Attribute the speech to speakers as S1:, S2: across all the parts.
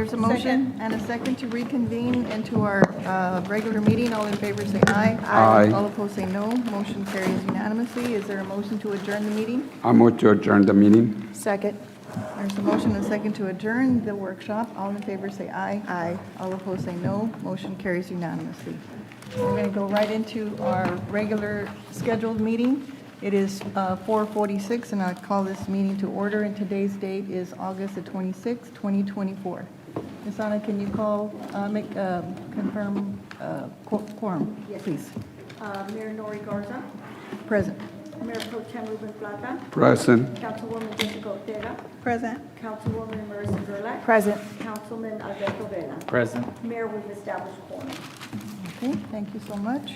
S1: There's a motion and a second to reconvene into our regular meeting. All in favor say aye.
S2: Aye.
S1: All opposed say no. Motion carries unanimously. Is there a motion to adjourn the meeting?
S2: I move to adjourn the meeting.
S1: Second. There's a motion and a second to adjourn the workshop. All in favor say aye. Aye. All opposed say no. Motion carries unanimously. We're going to go right into our regular scheduled meeting. It is 4:46, and I call this meeting to order, and today's date is August the 26th, 2024. Ms. Ana, can you confirm quorum, please?
S3: Mayor Nori Garza,
S1: Present.
S3: Mayor Pro Tem Ruben Plata,
S2: Present.
S3: Councilwoman Jessica Ortega,
S1: Present.
S3: Councilwoman Marissa Gerlach,
S1: Present.
S3: Councilman Alberto Vela.
S4: Present.
S3: Mayor, we've established quorum.
S1: Okay, thank you so much.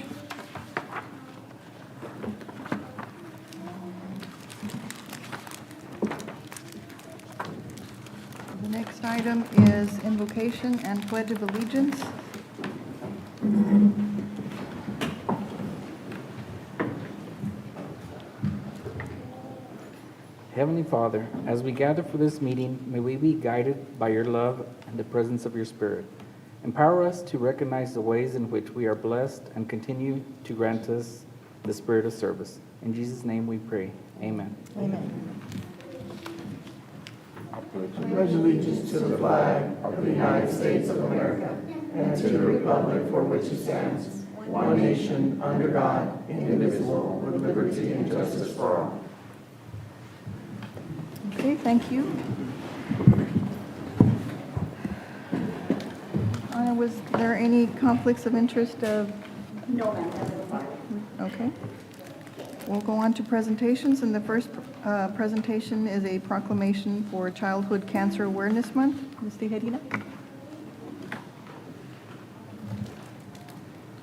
S1: The next item is invocation and pledge of allegiance.
S4: Heavenly Father, as we gather for this meeting, may we be guided by your love and the presence of your Spirit. Empower us to recognize the ways in which we are blessed and continue to grant us the spirit of service. In Jesus' name we pray. Amen.
S1: Amen.
S5: pledge allegiance to the flag of the United States of America and to the republic for which it stands, one nation, under God, indivisible, with liberty and justice for all.
S1: Okay, thank you. Was there any conflicts of interest of?
S3: No, ma'am, that's the file.
S1: Okay. We'll go on to presentations, and the first presentation is a proclamation for Childhood Cancer Awareness Month. Ms. Tijerina?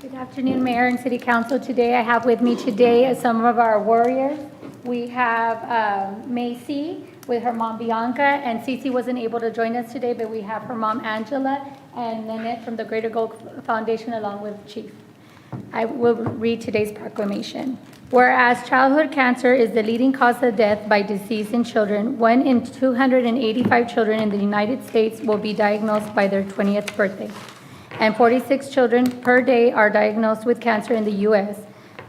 S6: Good afternoon, Mayor and City Council. Today I have with me today some of our warriors. We have Macy with her mom Bianca, and Cece wasn't able to join us today, but we have her mom Angela and Nanette from the Greater Gold Foundation along with Chief. I will read today's proclamation. Whereas childhood cancer is the leading cause of death by disease in children, 1 in 285 children in the United States will be diagnosed by their 20th birthday, and 46 children per day are diagnosed with cancer in the U.S.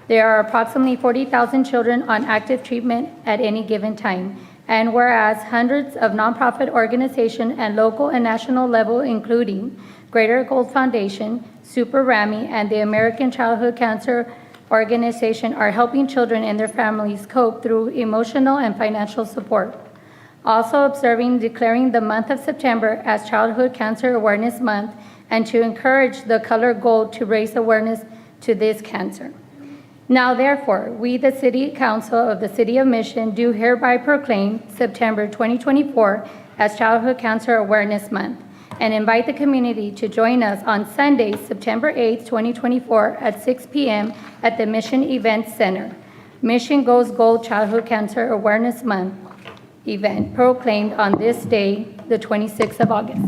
S6: There are approximately 40,000 children on active treatment at any given time. And whereas hundreds of nonprofit organizations at local and national level, including Greater Gold Foundation, Super Rami, and the American Childhood Cancer Organization are helping children and their families cope through emotional and financial support. Also declaring the month of September as Childhood Cancer Awareness Month, and to encourage the color gold to raise awareness to this cancer. Now therefore, we, the City Council of the City of Mission, do hereby proclaim September 2024 as Childhood Cancer Awareness Month, and invite the community to join us on Sunday, September 8th, 2024 at 6 p.m. at the Mission Event Center. Mission Goes Gold Childhood Cancer Awareness Month event proclaimed on this day, the 26th of August.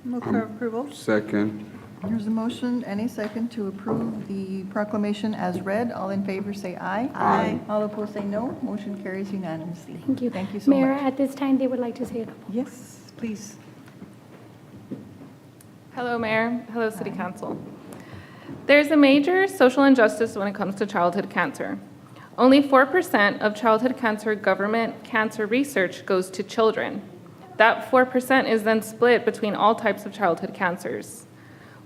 S1: Move for approval.
S2: Second.
S1: There's a motion and a second to approve the proclamation as read. All in favor say aye.
S2: Aye.
S1: All opposed say no. Motion carries unanimously.
S6: Thank you.
S1: Thank you so
S6: Mayor,
S1: much.
S6: at this time, they would like to say a couple.
S1: Yes, please.
S7: Hello, Mayor. Hello, City Council. There's a major social injustice when it comes to childhood cancer. Only 4% of childhood cancer government cancer research goes to children. That 4% is then split between all types of childhood cancers.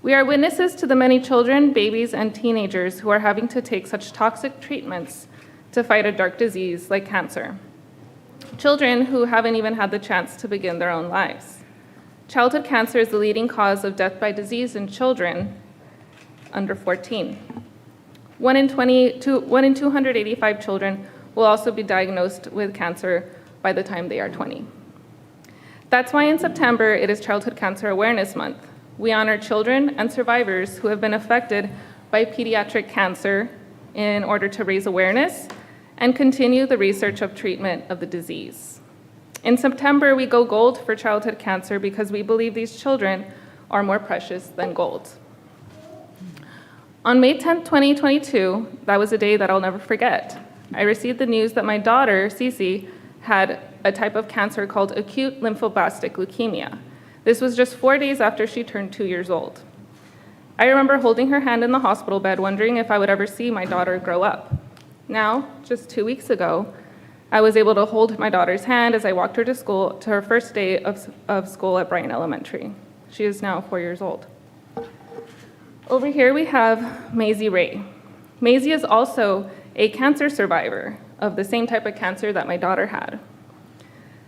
S7: We are witnesses to the many children, babies, and teenagers who are having to take such toxic treatments to fight a dark disease like cancer. Children who haven't even had the chance to begin their own lives. Childhood cancer is the leading cause of death by disease in children under 14. 1 in 285 children will also be diagnosed with cancer by the time they are 20. That's why in September, it is Childhood Cancer Awareness Month. We honor children and survivors who have been affected by pediatric cancer in order to raise awareness and continue the research of treatment of the disease. In September, we go gold for childhood cancer because we believe these children are more precious than gold. On May 10, 2022, that was a day that I'll never forget. I received the news that my daughter, Cece, had a type of cancer called acute lymphoblastic leukemia. This was just 4 days after she turned 2 years old. I remember holding her hand in the hospital bed, wondering if I would ever see my daughter grow up. Now, just 2 weeks ago, I was able to hold my daughter's hand as I walked her to school, to her first day of school at Brighton Elementary. She is now 4 years old. Over here we have Maisie Ray. Maisie is also a cancer survivor of the same type of cancer that my daughter had.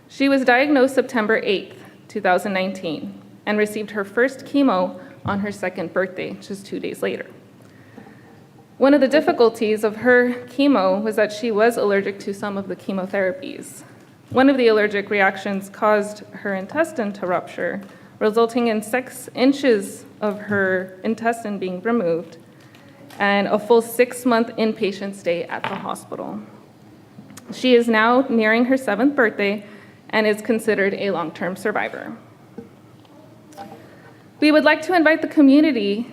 S7: She was diagnosed September 8th, 2019, and received her first chemo on her second birthday, just 2 days later. One of the difficulties of her chemo was that she was allergic to some of the chemotherapies. One of the allergic reactions caused her intestine to rupture, resulting in 6 inches of her intestine being removed and a full 6-month inpatient stay at the hospital. She is now nearing her 7th birthday and is considered a long-term survivor. We would like to invite the community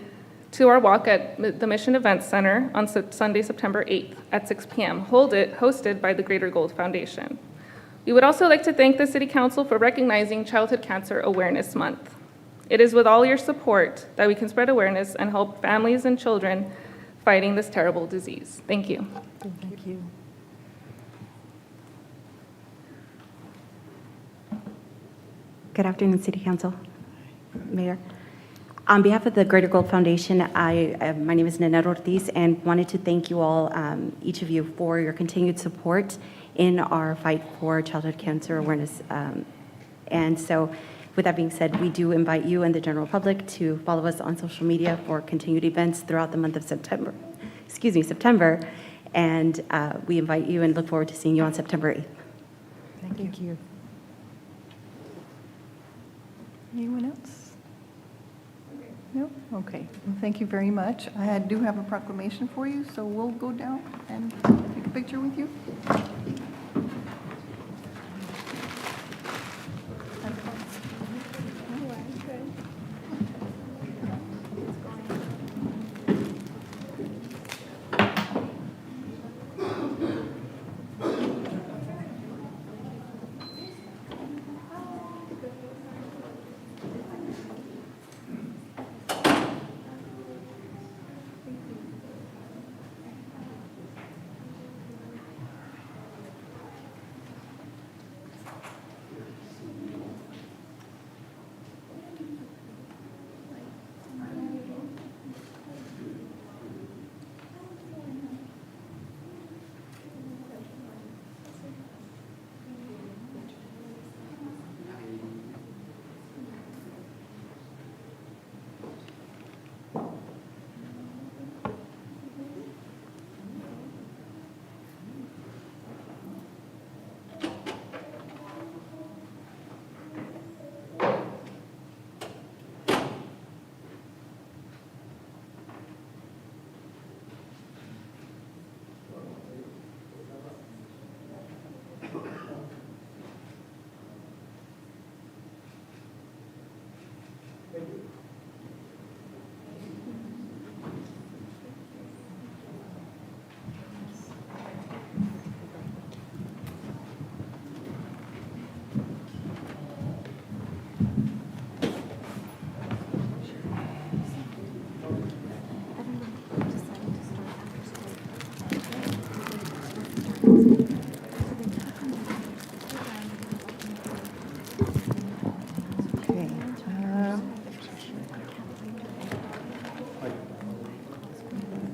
S7: to our walk at the Mission Events Center on Sunday, September 8th at 6 p.m., hosted by the Greater Gold Foundation. We would also like to thank the City Council for recognizing Childhood Cancer Awareness Month. It is with all your support that we can spread awareness and help families and children fighting this terrible disease. Thank you.
S1: Thank you.
S8: Good afternoon, City Council, Mayor. On behalf of the Greater Gold Foundation, my name is Nanette Ortiz, and wanted to thank you all, each of you, for your continued support in our fight for childhood cancer awareness. And so, with that being said, we do invite you and the general public to follow us on social media for continued events throughout the month of September. And we invite you and look forward to seeing you on September 8th.
S1: Thank you. Anyone else? No? Okay. Well, thank you very much. I do have a proclamation for you, so we'll go down and take a picture with you. Okay.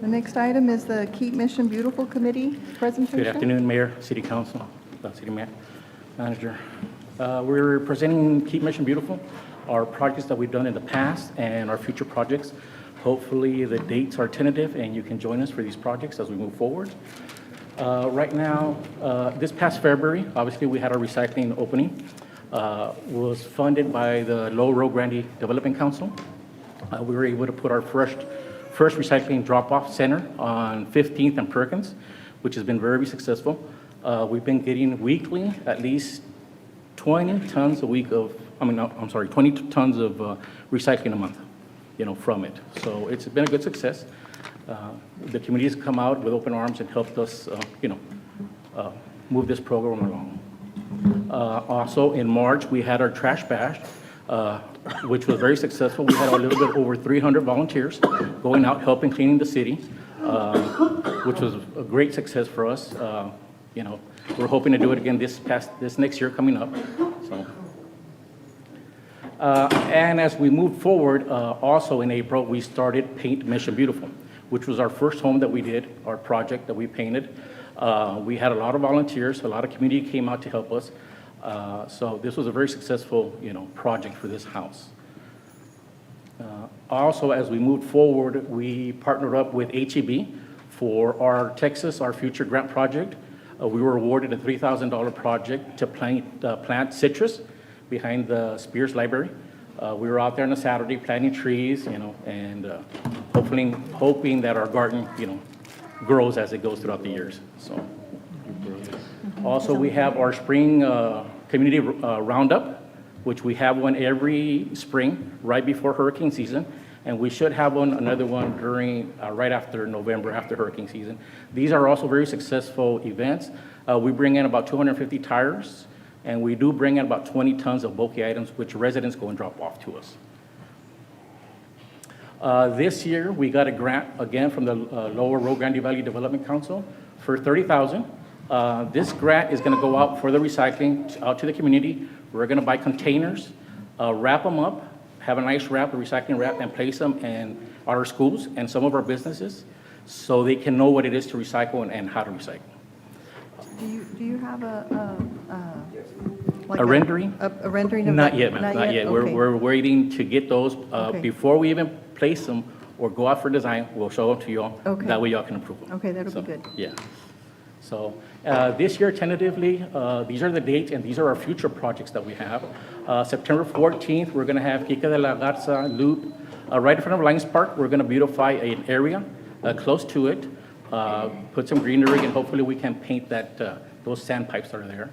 S1: The next item is the Keep Mission Beautiful Committee presentation.
S9: Good afternoon, Mayor, City Council, City Manager. We're presenting Keep Mission Beautiful, our projects that we've done in the past and our future projects. Hopefully the dates are tentative and you can join us for these projects as we move forward. Right now, this past February, obviously we had our recycling opening. Was funded by the Lower Rio Grande Development Council. We were able to put our first recycling drop-off center on 15th and Perkins, which has been very successful. We've been getting weekly at least 20 tons a week of, 20 tons of recycling a month, from it. So it's been a good success. The community's come out with open arms and helped us, move this program along. Also in March, we had our trash bash. which was very successful. We had a little bit over 300 volunteers going out, helping cleaning the city, which was a great success for us. You know, we're hoping to do it again this next year coming up. So. And as we moved forward, also in April, we started Paint Mission Beautiful, which was our first home that we did, our project that we painted. We had a lot of volunteers, a lot of community came out to help us. So this was a very successful, you know, project for this house. Also, as we moved forward, we partnered up with HEB for our Texas, Our Future grant project. We were awarded a $3,000 project to plant citrus behind the Spears Library. We were out there on a Saturday planting trees, you know, and hoping that our garden, you know, grows as it goes throughout the years. So, also we have our spring community roundup, which we have one every spring right before hurricane season, and we should have another one during right after November, after hurricane season. These are also very successful events. We bring in about 250 tires. And we do bring in about 20 tons of bulky items, which residents go and drop off to us. This year, we got a grant, again, from the Lower Rio Grande Valley Development Council for $30,000. This grant is going to go out for the recycling out to the community. We're going to buy containers, wrap them up, have a nice wrap, a recycling wrap, and place them in our schools and some of our businesses so they can know what it is to recycle and how to recycle.
S1: Do you have like
S9: A rendering?
S1: A rendering of
S9: Not
S1: that?
S9: yet, ma'am, not yet.
S1: Okay.
S9: We're waiting to get those.
S1: Okay.
S9: Before we even place them or go out for design, we'll show them to y'all.
S1: Okay.
S9: That way y'all can approve them.
S1: Okay, that'll be
S9: So,
S1: good.
S9: Yeah. So this year tentatively, these are the dates and these are our future projects that we have. September 14th, we're going to have Kika de la Garza Loop right in front of Lions Park. We're going to beautify an area close to it, put some greenery, and hopefully we can paint that those sand pipes that are there.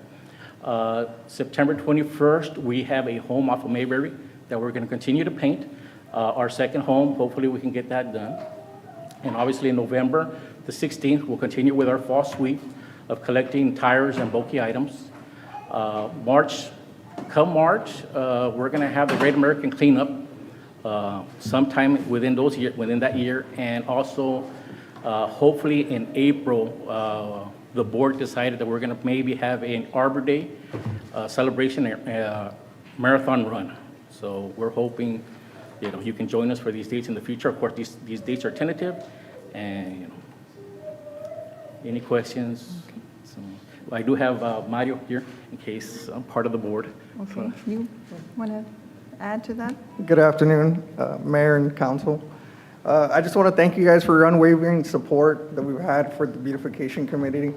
S9: September 21st, we have a home off of Mayberry that we're going to continue to paint. Our second home, hopefully we can get that done. And obviously in November the 16th, we'll continue with our fall sweep of collecting tires and bulky items. Come March, we're going to have the Great American Cleanup sometime within that year, and also hopefully in April, the board decided that we're going to maybe have an Arbor Day celebration marathon run. So we're hoping, you know, you can join us for these dates in the future. Of course, these dates are tentative, and you know, any questions? So, I do have Mario here in case I'm part of the board.
S1: Okay, you want to add to that?
S5: Good afternoon, Mayor and Council. I just want to thank you guys for your unwavering support that we've had for the beautification committee.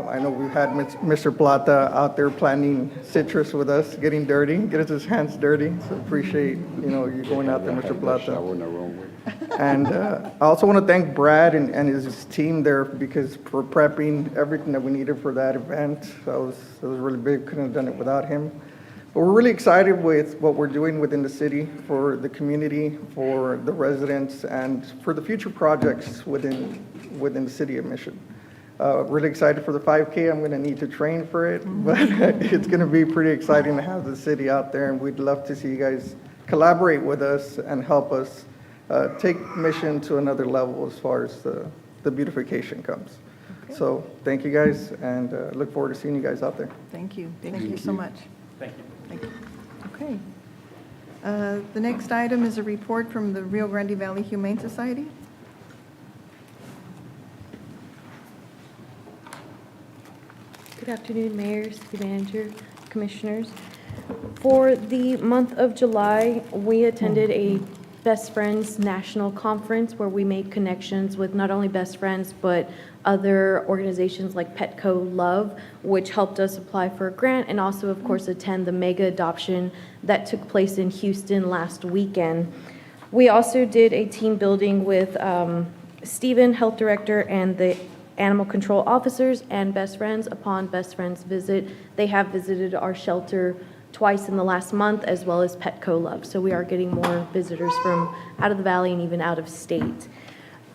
S5: I know we've had Mr. Plata out there planting citrus with us, getting his hands dirty. So appreciate, you know, you going out there, Mr. Plata.
S2: Shower in the wrong way.
S5: And I also want to thank Brad and his team there because for prepping everything that we needed for that event. That was really big. Couldn't have done it without him. But we're really excited with what we're doing within the city for the community, for the residents, and for the future projects within the city of Mission. Really excited for the 5K. I'm going to need to train for it, but it's going to be pretty exciting to have the city out there, and we'd love to see you guys collaborate with us and help us take Mission to another level as far as the beautification comes.
S1: Okay.
S5: So thank you guys, and look forward to seeing you guys out there.
S1: Thank you. Thank you so much.
S9: Thank you.
S1: Thank you. Okay. The next item is a report from the Rio Grande Valley Humane Society.
S10: Good afternoon, Mayor, City Manager, Commissioners. For the month of July, we attended a Best Friends National Conference where we made connections with not only Best Friends, but other organizations like Petco Love, which helped us apply for a grant and also, of course, attend the mega adoption that took place in Houston last weekend. We also did a team building with Stephen, Health Director, and the animal control officers and Best Friends. Upon Best Friends visit, they have visited our shelter twice in the last month, as well as Petco Love. So we are getting more visitors from out of the valley and even out of state.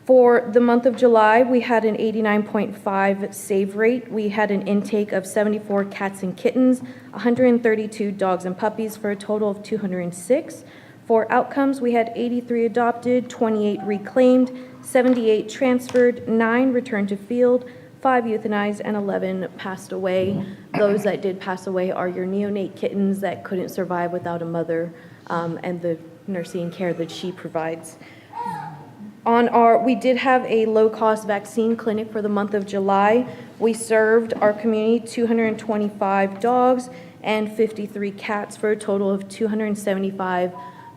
S10: For the month of July, we had an 89.5 save rate. We had an intake of 74 cats and kittens, 132 dogs and puppies for a total of 206. For outcomes, we had 83 adopted, 28 reclaimed, 78 transferred, 9 returned to field, 5 euthanized, and 11 passed away. Those that did pass away are your neonate kittens that couldn't survive without a mother and the nursing care that she provides. We did have a low-cost vaccine clinic for the month of July. We served our community 225 dogs and 53 cats for a total of 275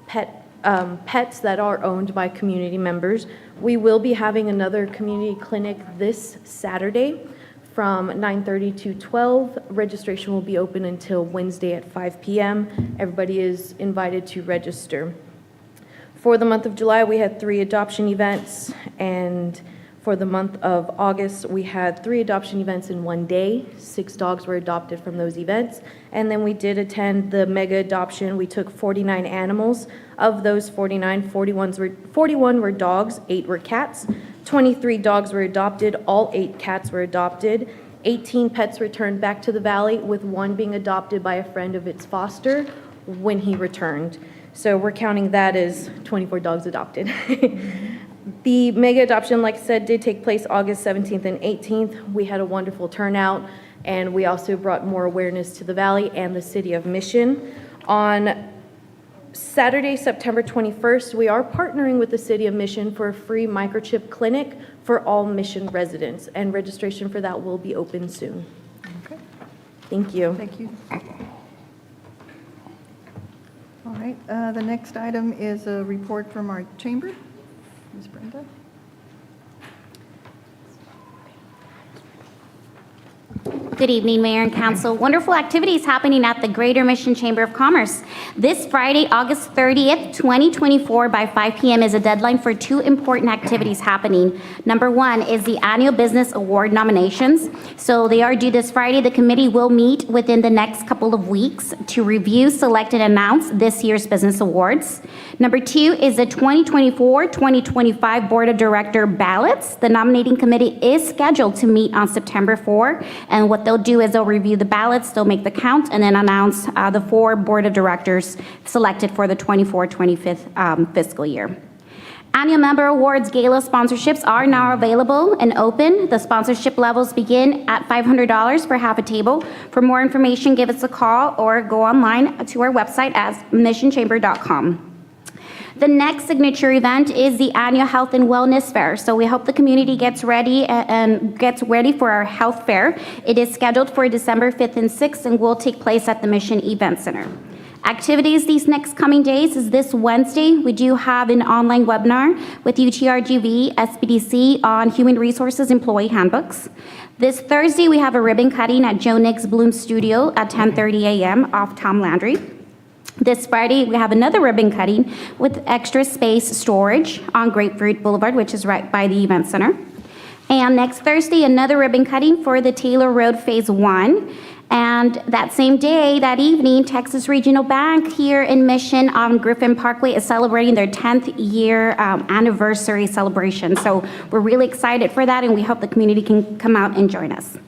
S10: pets that are owned by community members. We will be having another community clinic this Saturday from 9:30 to 12. Registration will be open until Wednesday at 5 p.m. Everybody is invited to register. For the month of July, we had 3 adoption events, and for the month of August, we had 3 adoption events in one day. 6 dogs were adopted from those events. And then we did attend the mega adoption. We took 49 animals. Of those 49, 41 were dogs, 8 were cats. 23 dogs were adopted, all 8 cats were adopted. 18 pets returned back to the valley, with 1 being adopted by a friend of its foster when he returned. So we're counting that as 24 dogs adopted. The mega adoption, like I said, did take place August 17th and 18th. We had a wonderful turnout, and we also brought more awareness to the Valley and the city of Mission. On Saturday, September 21st, we are partnering with the city of Mission for a free microchip clinic for all Mission residents, and registration for that will be open soon.
S1: Okay,
S10: Thank you.
S1: thank you. All right, the next item is a report from our chamber. Ms. Brenda?
S11: Good evening, Mayor and Council. Wonderful activities happening at the Greater Mission Chamber of Commerce. This Friday, August 30th, 2024, by 5 p.m. is a deadline for 2 important activities happening. Number 1 is the Annual Business Award nominations. So they are due this Friday. The committee will meet within the next couple of weeks to review, select, and announce this year's business awards. Number 2 is the 2024-2025 Board of Director ballots. The nominating committee is scheduled to meet on September 4, and what they'll do is they'll review the ballots, they'll make the count, and then announce the 4 board of directors selected for the 24-25 fiscal year. Annual Member Awards Gala sponsorships are now available and open. The sponsorship levels begin at $500 for half a table. For more information, give us a call or go online to our website at missionchamber.com. The next signature event is the annual Health and Wellness Fair. So we hope the community gets ready for our health fair. It is scheduled for December 5th and 6th and will take place at the Mission Event Center. Activities these next coming days is this Wednesday. We do have an online webinar with UTRGV SBDC on Human Resources Employee Handbooks. This Thursday, we have a ribbon cutting at Joe Nix Bloom Studio at 10:30 a.m. off Tom Landry. This Friday, we have another ribbon cutting with extra space storage on Grapefruit Boulevard, which is right by the event center. And next Thursday, another ribbon cutting for the Taylor Road Phase 1. And that same day, that evening, Texas Regional Bank here in Mission on Griffin Parkway is celebrating their 10th year anniversary celebration. So we're really excited for that, and we hope the community can come out and join us.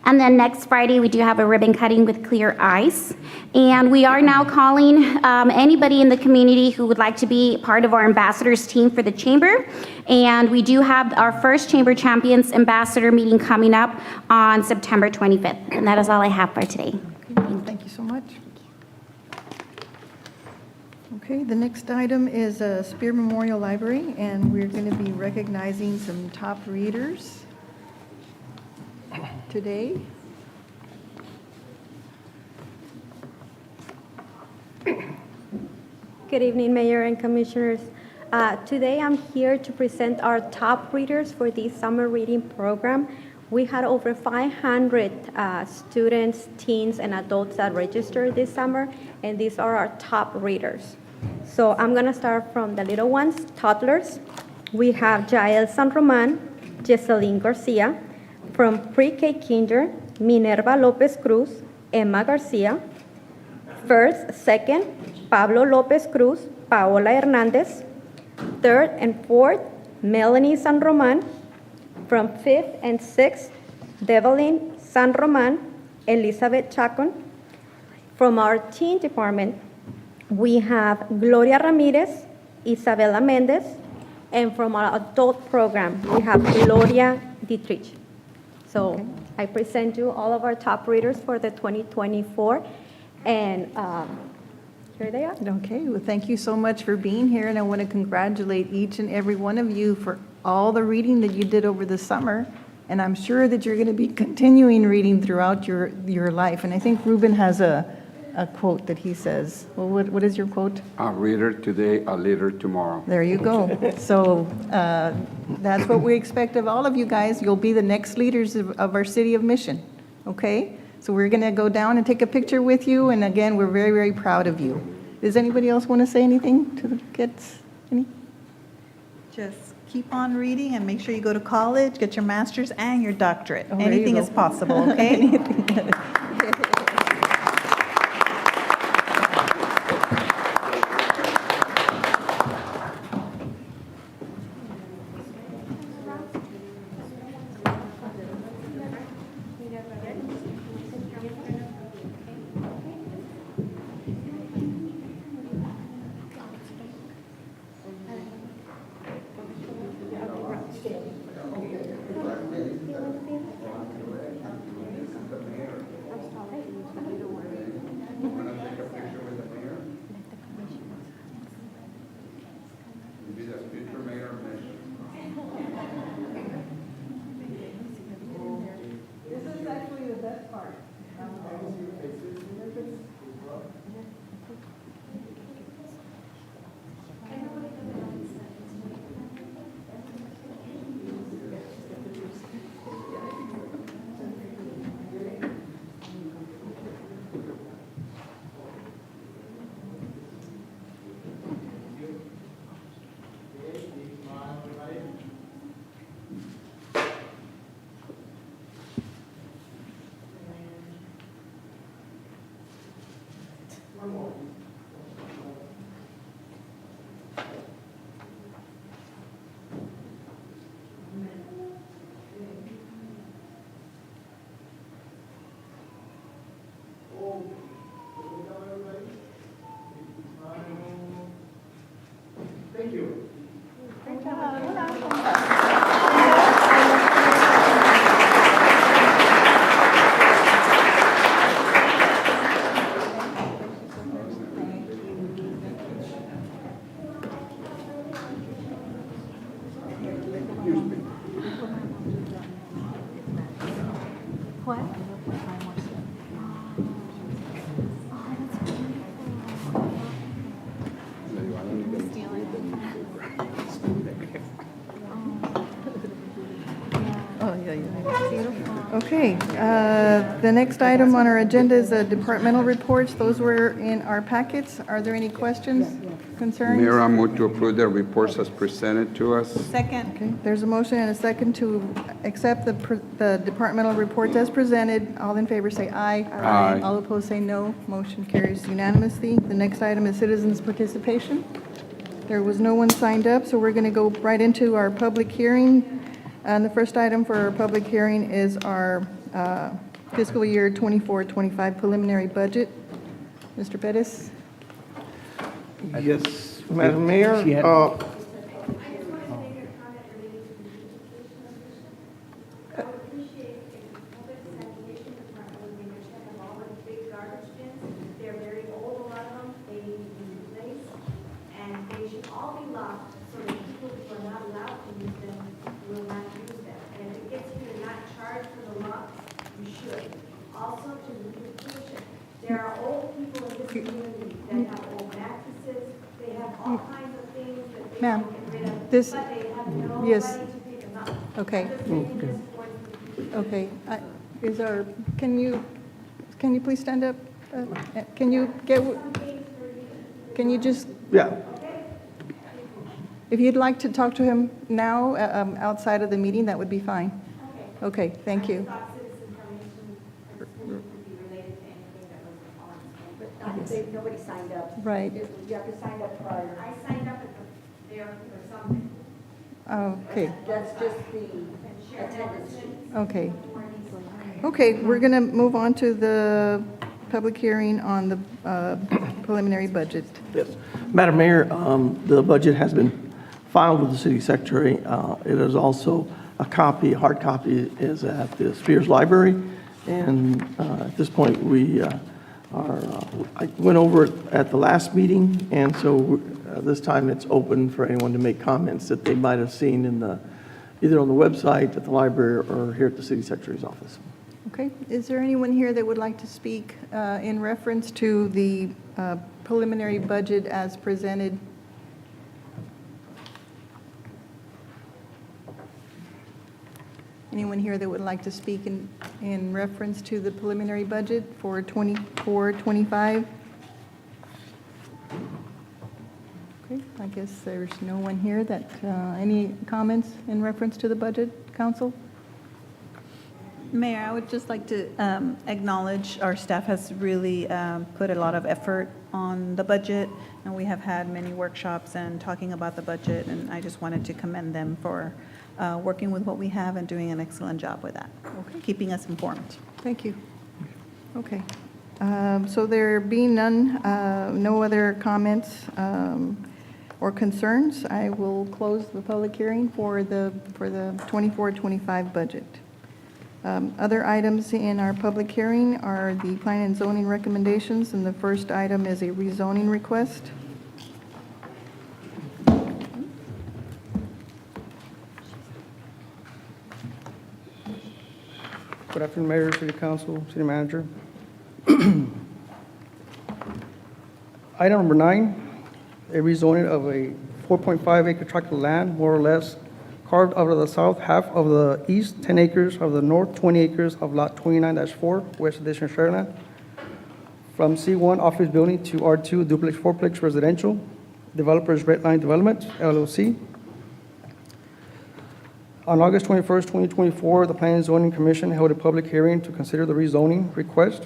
S11: And then next Friday, we do have a ribbon cutting with Clear Ice. And we are now calling anybody in the community who would like to be part of our ambassadors team for the chamber. And we do have our first Chamber Champions Ambassador meeting coming up on September 25th. And that is all I have for today.
S1: Thank you so much. Okay, the next item is Spear Memorial Library, and we're going to be recognizing some top readers today.
S12: Good evening, Mayor and Commissioners. Today I'm here to present our top readers for the summer reading program. We had over 500 students, teens, and adults that registered this summer, and these are our top readers. So I'm going to start from the little ones, toddlers. We have Jael San Roman, Jesseline Garcia. From pre-K kinder, Minerva Lopez Cruz, Emma Garcia. First, second, Pablo Lopez Cruz, Paola Hernandez. Third and fourth, Melanie San Roman. From 5th and 6th, Devlin San Roman, Elizabeth Chacon. From our teen department, we have Gloria Ramirez, Isabella Mendez. And from our adult program, we have Gloria Dietrich. So I present you all of our top readers for the 2024. And here they are.
S1: Okay, well, thank you so much for being here, and I want to congratulate each and every one of you for all the reading that you did over the summer, and I'm sure that you're going to be continuing reading throughout your life. And I think Ruben has a quote that he says. Well, what is your quote?
S2: A reader today, a leader tomorrow.
S1: There you go. So that's what we expect of all of you guys. You'll be the next leaders of our city of Mission, okay? So we're going to go down and take a picture with you, and again, we're very, very proud of you. Does anybody else want to say anything to the kids? Any?
S13: Just keep on reading and make sure you go to college, get your master's and your doctorate.
S1: Oh, there you
S13: Anything
S1: go.
S13: is possible, okay?
S1: This is actually the best part. Okay, the next item on our agenda is departmental reports. Those were in our packets. Are there any questions, concerns?
S2: Mayor, I move to approve the reports as presented to us.
S13: Second.
S1: Okay, there's a motion and a second to accept the departmental reports as presented. All in favor say aye.
S2: Aye.
S1: All opposed say no. Motion carries unanimously. The next item is citizens' participation. There was no one signed up, so we're going to go right into our public hearing. And the first item for our public hearing is our fiscal year 24-25 preliminary budget. Mr. Pettis?
S5: Yes, Madam Mayor.
S3: They're very old, a lot of them, they need to be replaced, and they should all be locked, so that people who are not allowed to use them will not use them. And if it gets you to not charge for the locks, you should. Also, to the beautification, there are old people in this community that have old mattresses, they have all kinds of things that they
S1: Ma'am,
S3: want to get rid of,
S1: this-
S3: but they have no money
S1: yes.
S3: to pick them up.
S1: Okay.
S3: I'm just making this point for the future.
S1: Okay, is our, can you please stand up? Can you just,
S5: Yeah,
S1: if you'd like to talk to him now, outside of the meeting, that would be fine. Okay, thank you.
S3: Nobody signed up.
S1: Right.
S3: You have to sign up prior. I signed up there for something.
S1: Okay,
S3: That's just the attendance sheet.
S1: okay. Okay, we're going to move on to the public hearing on the preliminary budget.
S5: Yes. Madam Mayor, the budget has been filed with the city secretary. It is also a copy, a hard copy is at the Spears Library. And at this point, I went over it at the last meeting, and so this time it's open for anyone to make comments that they might have seen either on the website, at the library, or here at the city secretary's office.
S1: Okay, is there anyone here that would like to speak in reference to the preliminary budget as presented? Anyone here that would like to speak in reference to the preliminary budget for 24-25? Okay, I guess there's no one here that, any comments in reference to the budget, council?
S13: Mayor, I would just like to acknowledge our staff has really put a lot of effort on the budget, and we have had many workshops and talking about the budget, and I just wanted to commend them for working with what we have and doing an excellent job with that, keeping us informed.
S1: Thank you. Okay. So there being none, no other comments or concerns, I will close the public hearing for the 24-25 budget. Other items in our public hearing are the plan and zoning recommendations, and the first item is a rezoning request.
S14: Good afternoon, Mayor, City Council, City Manager. Item number 9, a rezoning of a 4.5 acre tract of land, more or less, carved out of the south half of the east 10 acres of the north 20 acres of lot 29-4, West Edition, Shareland, from C1 office building to R2 duplex fourplex residential, developers Redline Development, LLC. On August 21st, 2024, the Planning and Zoning Commission held a public hearing to consider the rezoning request.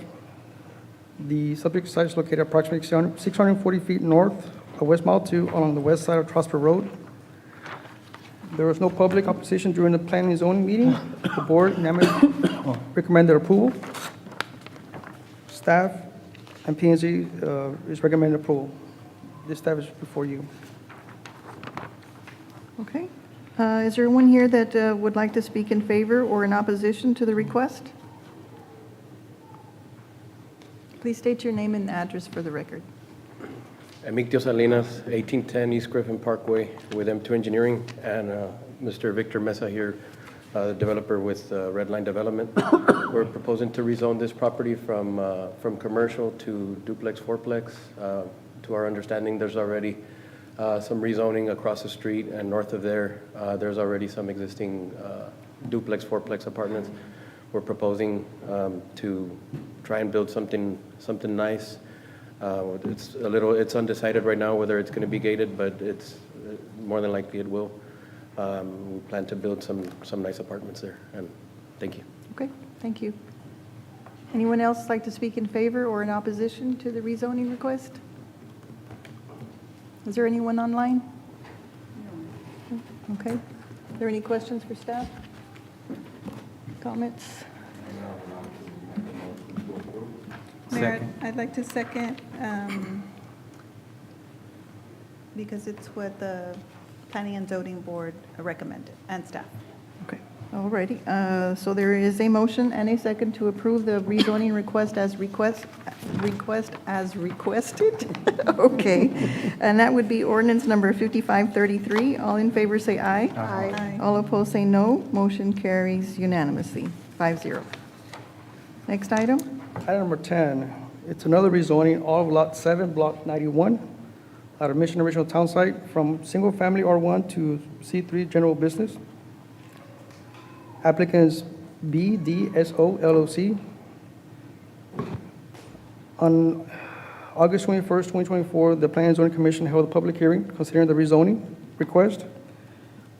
S14: The subject site is located approximately 640 feet north of West Mile 2 along the west side of Trosper Road. There was no public opposition during the Planning and Zoning meeting. The board unanimously recommended approval. Staff and P&Z is recommending approval. This staff is before you.
S1: Okay. Is there anyone here that would like to speak in favor or in opposition to the request? Please state your name and address for the record.
S15: Emictio Salinas, 1810 East Griffin Parkway with M2 Engineering, and Mr. Victor Mesa here, the developer with Redline Development. We're proposing to rezone this property from commercial to duplex fourplex. To our understanding, there's already some rezoning across the street, and north of there, there's already some existing duplex fourplex apartments. We're proposing to try and build something nice. It's undecided right now whether it's going to be gated, but it's more than likely it will. We plan to build some nice apartments there, and thank you.
S1: Okay, thank you. Anyone else like to speak in favor or in opposition to the rezoning request? Is there anyone online? Okay. Are there any questions for staff? Comments?
S13: Mayor, I'd like to second, because it's what the Planning and Zoning Board recommended, and staff.
S1: Okay, all righty. So there is a motion and a second to approve the rezoning request as requested. Okay, and that would be ordinance number 5533. All in favor say aye.
S13: Aye.
S1: All opposed say no. Motion carries unanimously, 5-0. Next item?
S14: Item number 10, it's another rezoning of Lot 7, Block 91, out of Mission Original Town Site from Single Family R1 to C3 General Business. Applicants BDSO LLC. On August 21st, 2024, the Planning and Zoning Commission held a public hearing considering the rezoning request.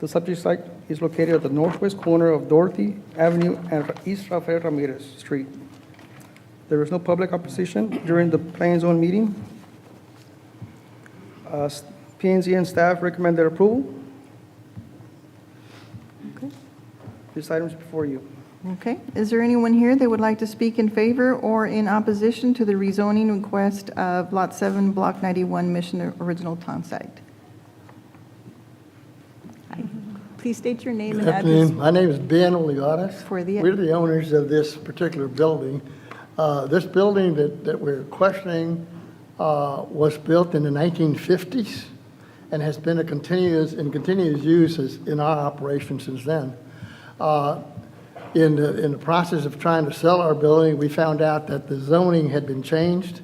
S14: The subject site is located at the northwest corner of Dorothy Avenue and East Rafael Ramirez Street. There was no public opposition during the Planning and Zoning meeting. P&Z and staff recommend their approval. This item is before you.
S1: Okay, is there anyone here that would like to speak in favor or in opposition to the rezoning request of Lot 7, Block 91, Mission Original Town Site? Please state your name and
S16: Good
S1: address.
S16: afternoon. My name is Ben Olivares.
S1: For the-
S16: We're the owners of this particular building. This building that we're questioning was built in the 1950s and has been continuous use in our operation since then. In the process of trying to sell our building, we found out that the zoning had been changed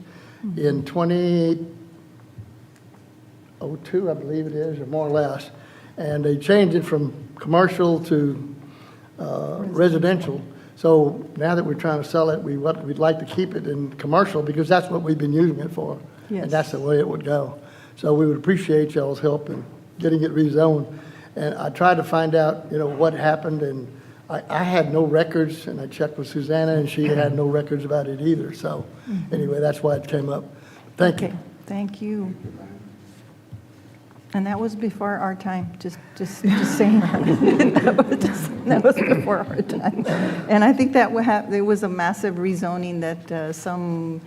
S16: in 2002, I believe it is, or more or less. And they changed it from commercial to residential. So now that we're trying to sell it, we'd like to keep it in commercial because that's what we've been using it for.
S1: Yes.
S16: And that's the way it would go. So we would appreciate y'all's help in getting it rezoned. And I tried to find out, what happened, and I had no records, and I checked with Susanna, and she had no records about it either. So anyway, that's why it came up. Thank you.
S1: Okay, thank you. And that was before our time, just saying. That was before our time. And I think that there was a massive rezoning that some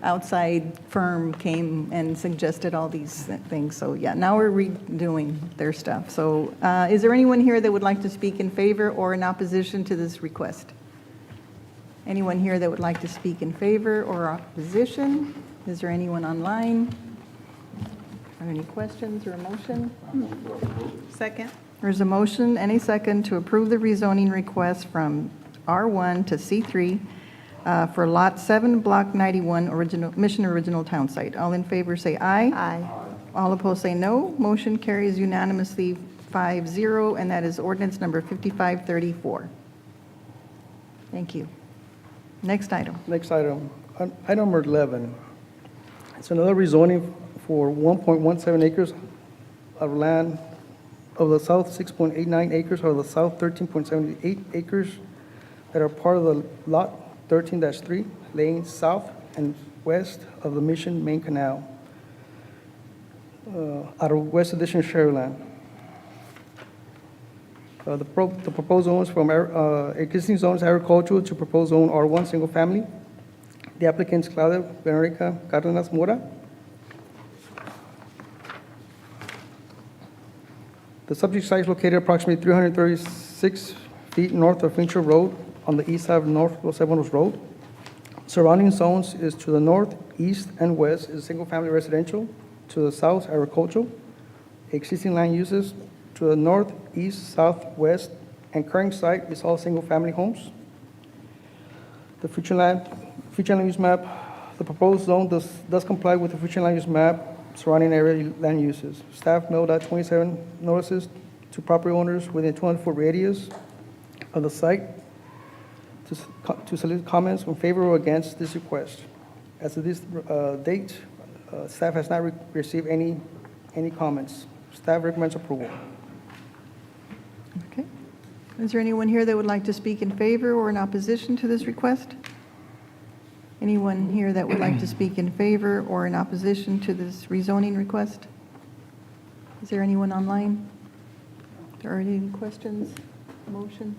S1: outside firm came and suggested all these things. So yeah, now we're redoing their stuff. So is there anyone here that would like to speak in favor or in opposition to this request? Anyone here that would like to speak in favor or opposition? Is there anyone online? Are there any questions or a motion?
S13: Second.
S1: There's a motion and a second to approve the rezoning request from R1 to C3 for Lot 7, Block 91, Mission Original Town Site. All in favor say aye. Aye. All opposed say no. Motion carries unanimously 5-0, and that is ordinance number 5534. Thank you. Next item.
S14: Next item, item number 11. It's another rezoning for 1.17 acres of land of the south 6.89 acres of the south 13.78 acres that are part of the lot 13-3 laying south and west of the Mission Main Canal out of West Addition Shareland. The proposed zones from existing zones agricultural to proposed zone R1 single family. The applicants Claudia Veronica Cardenas Mora. The subject site is located approximately 336 feet north of Fincher Road on the east side of North Los Ebanos Road. Surrounding zones is to the north, east, and west is single-family residential, to the south, agricultural. Existing land uses to the north, east, south, west, and current site is all single-family homes. The future land use map, the proposed zone does comply with the future land use map surrounding area land uses. Staff mailed out 27 notices to property owners within 200-foot radius of the site to solicit comments in favor or against this request. As of this date, staff has not received any comments. Staff recommends approval.
S1: Okay. Is there anyone here that would like to speak in favor or in opposition to this request? Anyone here that would like to speak in favor or in opposition to this rezoning request? Is there anyone online? Are there any questions? Motion?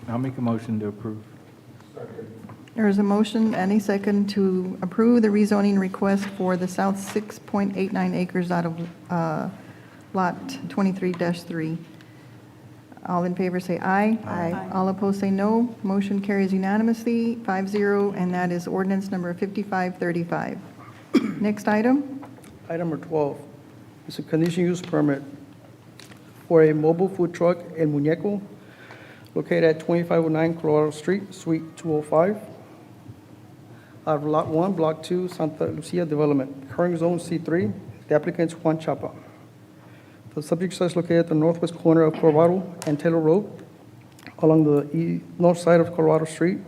S4: I'll make a motion to approve.
S1: There is a motion and a second to approve the rezoning request for the south 6.89 acres out of Lot 23-3. All in favor say aye. Aye. All opposed say no. Motion carries unanimously, 5-0, and that is ordinance number 5535. Next item.
S14: Item number 12 is a conditional use permit for a mobile food truck El Muñeco located at 2509 Colorado Street, Suite 205, out of Lot 1, Block 2, Santa Lucia Development, current zone C3. The applicant is Juan Chapa. The subject site is located at the northwest corner of Colorado and Taylor Road, along the north side of Colorado Street.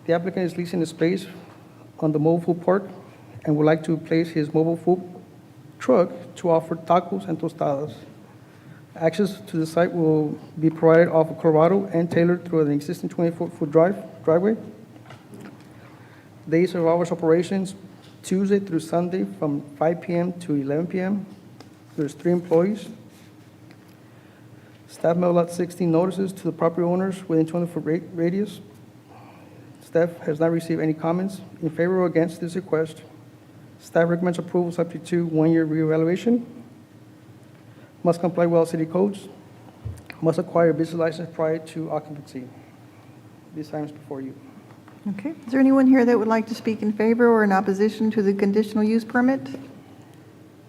S14: The applicant is leasing the space on the mobile food park and would like to place his mobile food truck to offer tacos and tostadas. Access to the site will be provided off of Colorado and Taylor through an existing 24-foot driveway. Days of hours operations, Tuesday through Sunday from 5 p.m. to 11 p.m. There's 3 employees. Staff mailed out 16 notices to the property owners within 24 radius. Staff has not received any comments in favor or against this request. Staff recommends approval subject to one-year reevaluation. Must comply with all city codes. Must acquire a business license prior to occupancy. These items before you.
S1: Okay. Is there anyone here that would like to speak in favor or in opposition to the conditional use permit?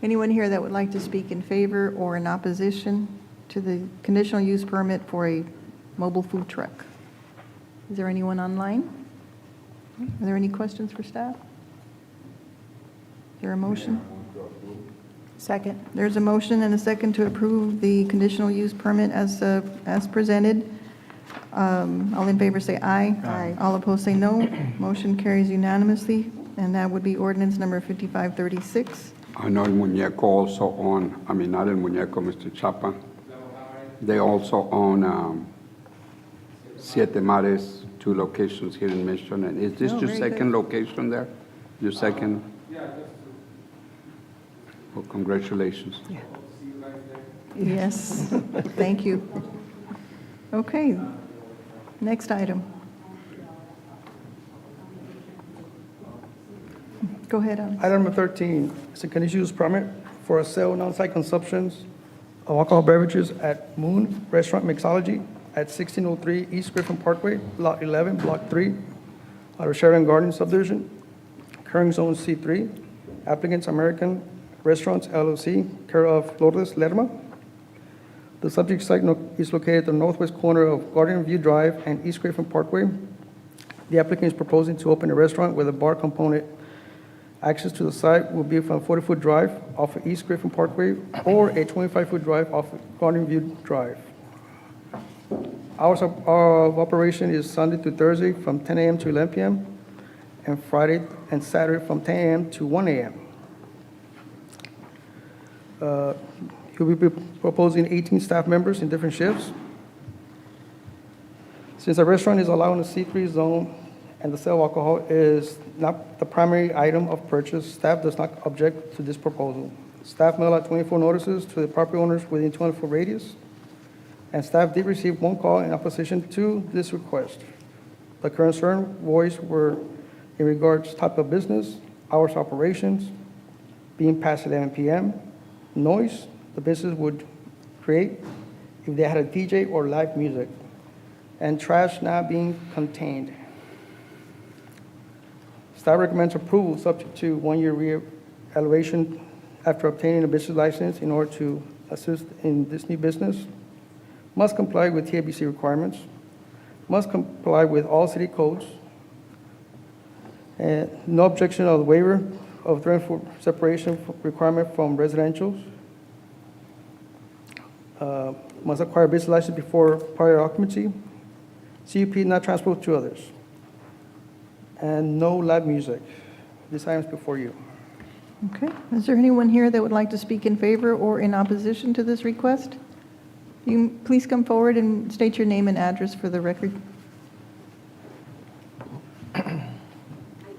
S1: Anyone here that would like to speak in favor or in opposition to the conditional use permit for a mobile food truck? Is there anyone online? Are there any questions for staff? Is there a motion?
S13: Second.
S1: There's a motion and a second to approve the conditional use permit as presented. All in favor say aye.
S13: Aye.
S1: All opposed say no. Motion carries unanimously, and that would be ordinance number 5536.
S2: I know El Muñeco also own, I mean, not El Muñeco, Mr. Chapa. They also own Siete Mares, 2 locations here in Mission. And is this
S1: Oh,
S2: your
S1: very good.
S2: second location there? Your second? Well, congratulations.
S1: Yes, thank you. Okay, next item. Go ahead, Alex.
S14: Item number 13 is a conditional use permit for a sale and on-site consumptions of alcohol beverages at Moon Restaurant Mixology at 1603 East Griffin Parkway, Lot 11, Block 3, out of Sheridan Garden Subdivision, current zone C3. Applicants American Restaurants LLC, care of Lourdes Lerma. The subject site is located at the northwest corner of Garden View Drive and East Griffin Parkway. The applicant is proposing to open a restaurant with a bar component. Access to the site will be from a 40-foot drive off of East Griffin Parkway or a 25-foot drive off of Garden View Drive. Hours of operation is Sunday to Thursday from 10 a.m. to 11 p.m. and Friday and Saturday from 10 a.m. to 1 a.m. He'll be proposing 18 staff members in different shifts. Since the restaurant is allowed in the C3 zone and the sale of alcohol is not the primary item of purchase, staff does not object to this proposal. Staff mailed out 24 notices to the property owners within 24 radius, and staff did receive 1 call in opposition to this request. The concern voiced were in regards to type of business, hours of operations, being past 11 p.m., noise the business would create if they had a DJ or live music, and trash not being contained. Staff recommends approval subject to 1-year re-evaluation after obtaining a business license in order to assist in this new business. Must comply with TABC requirements. Must comply with all city codes. And no objection of the waiver of 3-foot separation requirement from residentials. Must acquire a business license before prior occupancy. CUP not transferable to others. And no live music. This item is before you.
S1: Okay, is there anyone here that would like to speak in favor or in opposition to this request? You please come forward and state your name and address for the record.
S17: I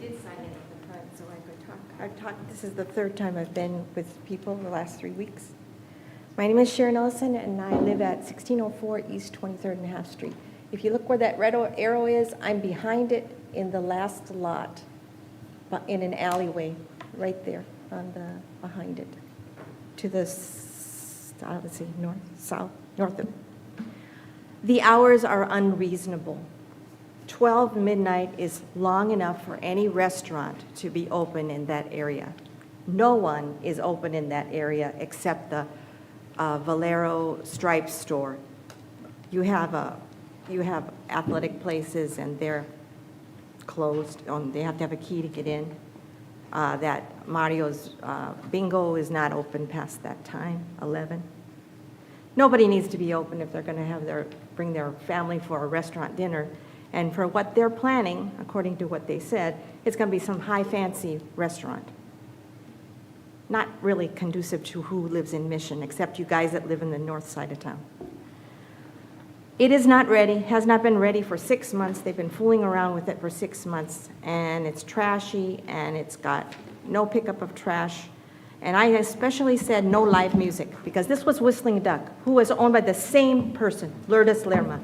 S17: did sign in at the front so I could talk. I've talked, this is the 3rd time I've been with people the last 3 weeks. My name is Sharon Ellison, and I live at 1604 East 23rd and Half Street. If you look where that red arrow is, I'm behind it in the last lot, but in an alleyway, right there on the, behind it, to the, let's see, north of it. The hours are unreasonable. 12 midnight is long enough for any restaurant to be open in that area. No one is open in that area except the Valero Stripes store. You have athletic places and they're closed. They have to have a key to get in. That Mario's Bingo is not open past that time, 11. Nobody needs to be open if they're going to bring their family for a restaurant dinner. And for what they're planning, according to what they said, it's going to be some high fancy restaurant. Not really conducive to who lives in Mission, except you guys that live in the north side of town. It is not ready, has not been ready for 6 months. They've been fooling around with it for 6 months, and it's trashy, and it's got no pickup of trash, And I especially said no live music, because this was Whistling Duck, who was owned by the same person, Lourdes Lerma.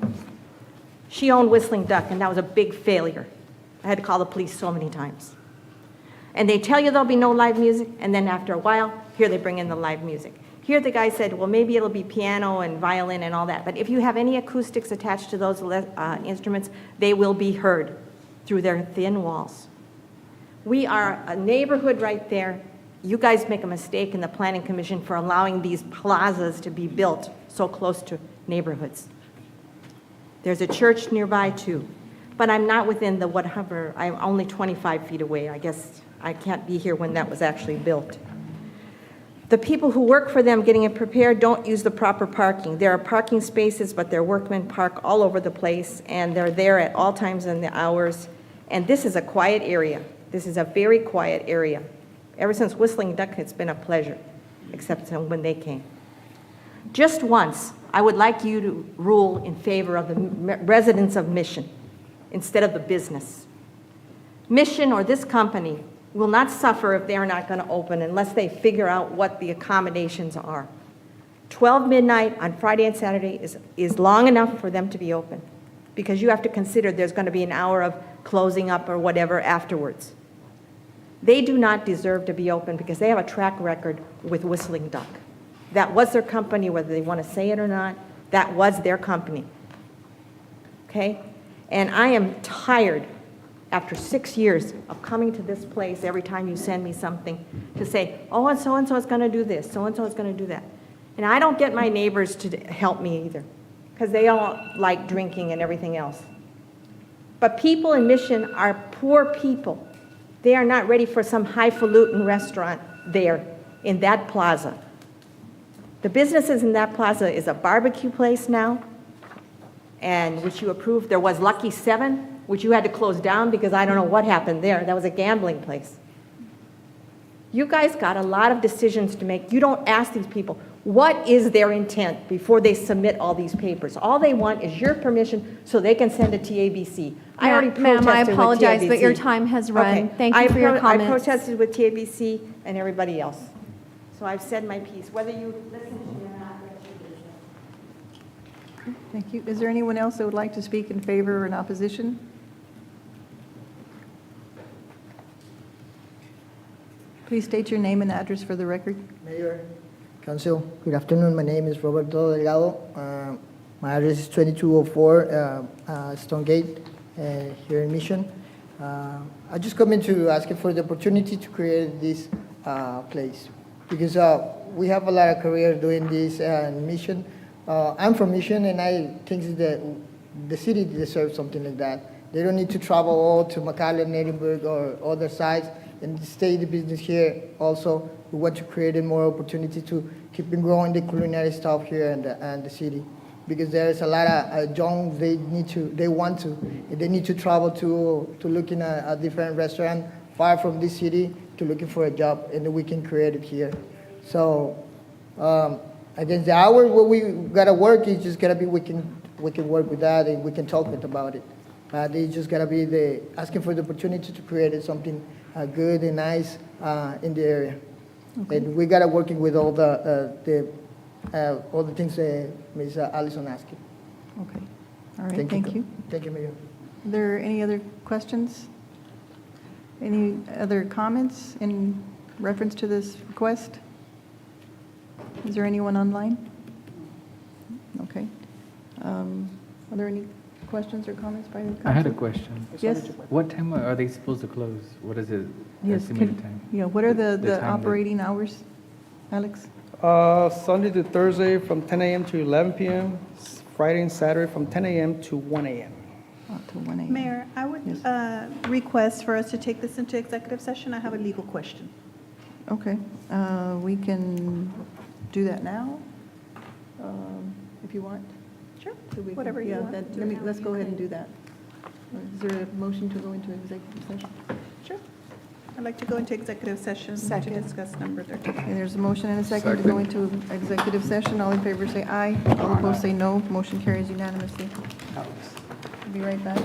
S17: She owned Whistling Duck, and that was a big failure. I had to call the police so many times. And they tell you there'll be no live music, and then after a while, here they bring in the live music. Here the guy said, well, maybe it'll be piano and violin and all that, but if you have any acoustics attached to those instruments, they will be heard through their thin walls. We are a neighborhood right there. You guys make a mistake in the Planning Commission for allowing these plazas to be built so close to neighborhoods. There's a church nearby too, but I'm not within the whatever, I'm only 25 feet away. I guess I can't be here when that was actually built. The people who work for them getting it prepared don't use the proper parking. There are parking spaces, but their workmen park all over the place, and they're there at all times in the hours. And this is a quiet area. This is a very quiet area. Ever since Whistling Duck, it's been a pleasure, except when they came. Just once, I would like you to rule in favor of the residents of Mission instead of the business. Mission or this company will not suffer if they are not going to open unless they figure out what the accommodations are. 12 midnight on Friday and Saturday is long enough for them to be open, because you have to consider there's going to be an hour of closing up or whatever afterwards. They do not deserve to be open because they have a track record with Whistling Duck. That was their company, whether they want to say it or not. That was their company. Okay? And I am tired, after 6 years of coming to this place every time you send me something, to say, oh, and so is going to do this, so-and-so is going to do that. And I don't get my neighbors to help me either, because they all like drinking and everything else. But people in Mission are poor people. They are not ready for some highfalutin restaurant there in that plaza. The businesses in that plaza is a barbecue place now, and which you approved. There was Lucky 7, which you had to close down because I don't know what happened there. That was a gambling place. You guys got a lot of decisions to make. You don't ask these people, what is their intent before they submit all these papers? All they want is your permission so they can send it to TABC. I already protested
S12: Ma'am, I
S17: with
S12: apologize, but
S17: TABC.
S12: your time has run.
S17: Okay.
S12: Thank you for your comments.
S17: I protested with TABC and everybody else. So I've said my piece. Whether you listen to me or not, that's your business.
S1: Thank you. Is there anyone else that would like to speak in favor or in opposition? Please state your name and address for the record.
S18: Mayor, Council, good afternoon. My name is Roberto Delgado. My address is 2204 Stonegate here in Mission. I just come in to ask you for the opportunity to create this place because we have a lot of career doing this in Mission. I'm from Mission, and I think that the city deserves something like that. They don't need to travel all to McAllen, Edinburgh, or other sites, and stay the business here. Also, we want to create more opportunity to keep growing the culinary stuff here and the city, because there's a lot of young, they need to travel to looking at a different restaurant far from this city to looking for a job, and we can create it here. So against the hours where we gotta work, it's just gotta be we can work with that and we can talk about it. It's just gotta be asking for the opportunity to create something good and nice in the area. Okay. And we gotta working with all the things Ms. Allison asked.
S1: Okay. All right, thank you.
S18: Thank you, Mayor.
S1: Are there any other questions? Any other comments in reference to this request? Is there anyone online? Okay. Are there any questions or comments by the council?
S4: I had a question.
S1: Yes?
S4: What time are they supposed to close? What is it?
S1: Yes.
S4: Estimated time?
S1: Yeah, what are the
S4: time that-
S1: operating hours, Alex?
S14: Sunday to Thursday from 10 a.m. to 11 p.m., Friday and Saturday from 10 a.m. to 1 a.m.
S1: To 1 a.m.
S13: Mayor, I would request for us to take this into executive session. I have a legal question.
S1: Okay, we can do that now, if you want.
S13: Sure,
S1: So we can-
S13: whatever you
S1: yeah,
S13: want.
S1: let's go ahead and do that. Is there a motion to go into executive session?
S13: Sure. I'd like to go into executive session to discuss number 13.
S1: Okay, there's a motion and a second to go into executive session. All in favor say aye. All opposed say no. Motion carries unanimously. Be right back.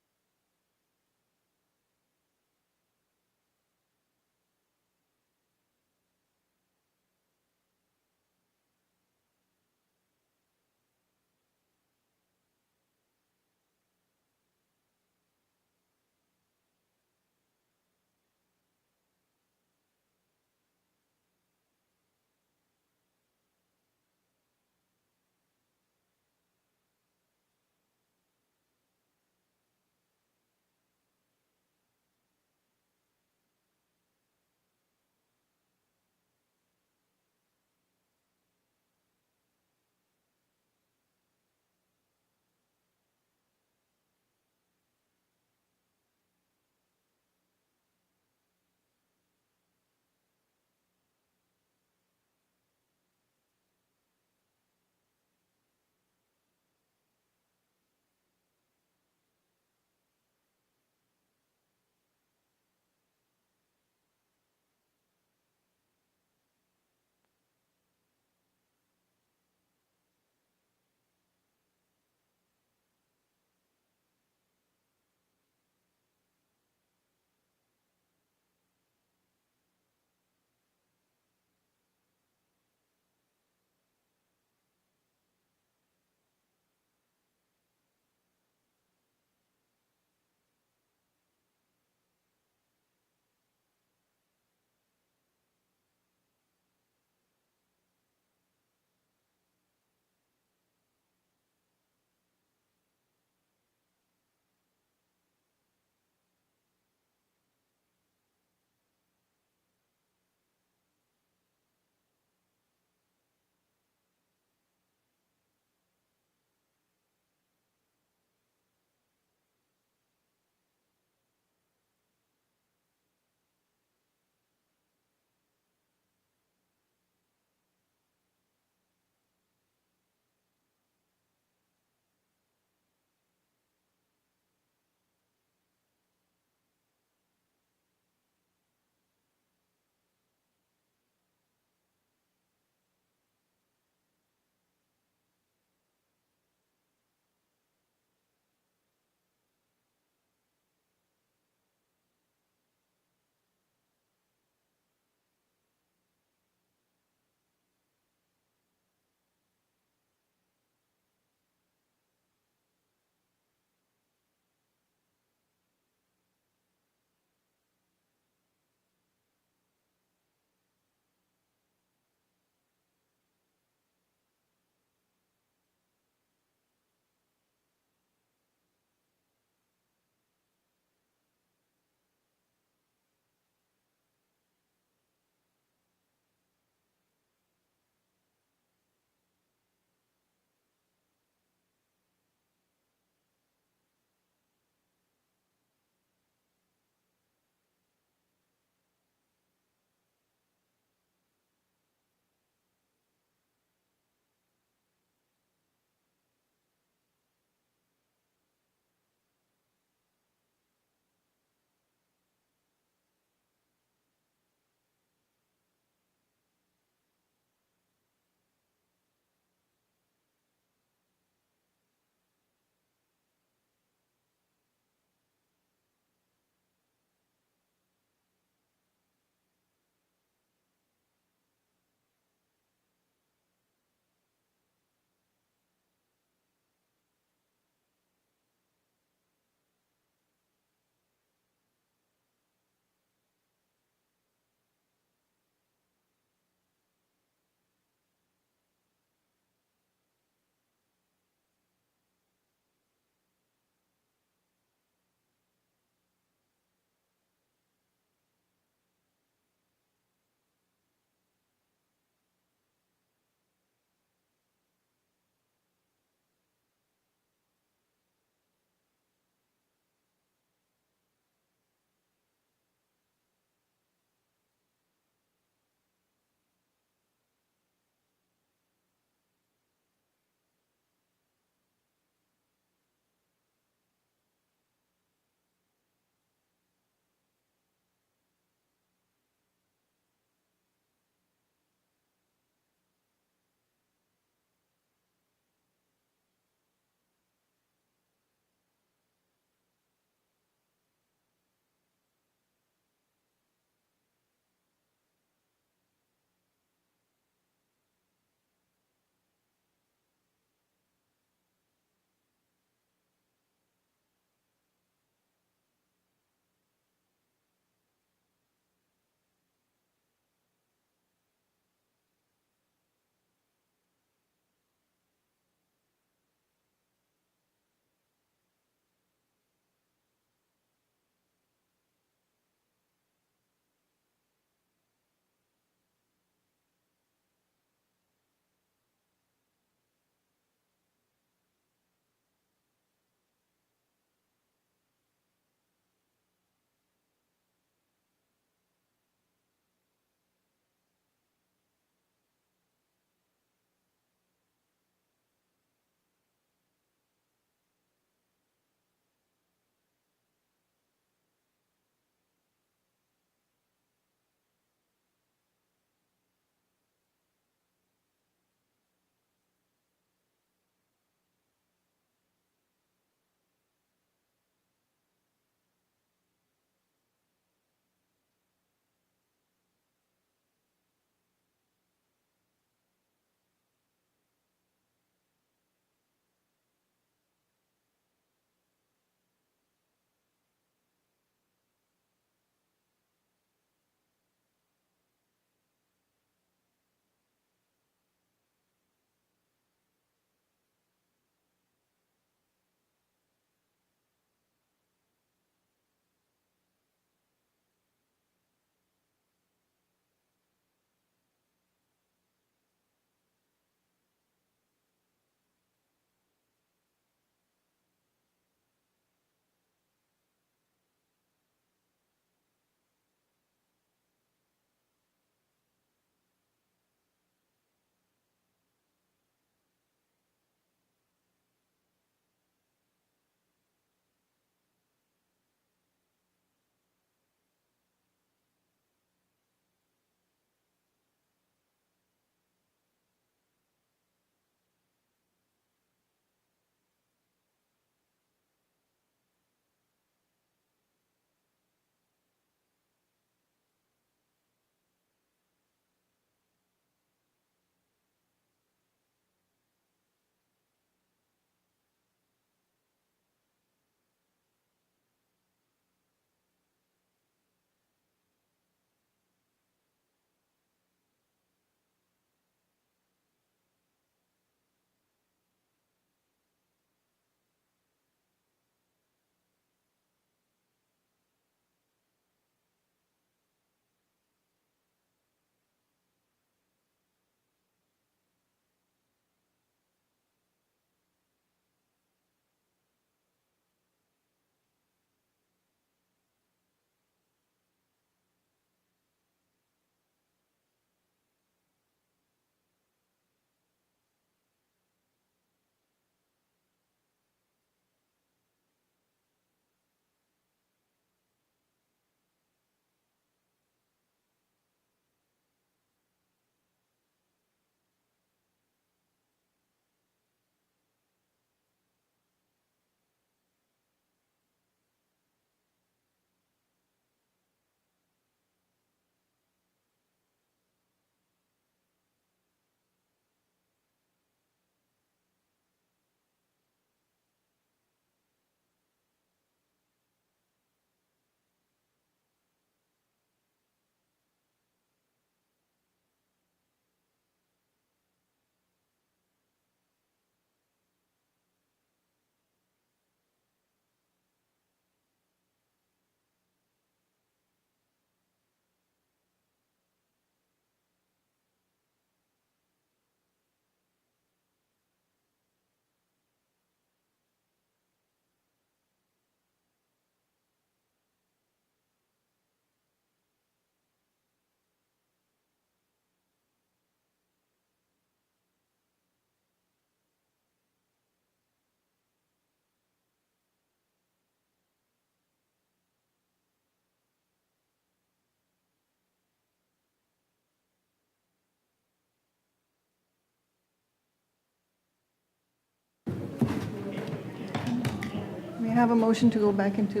S1: have a motion to go back into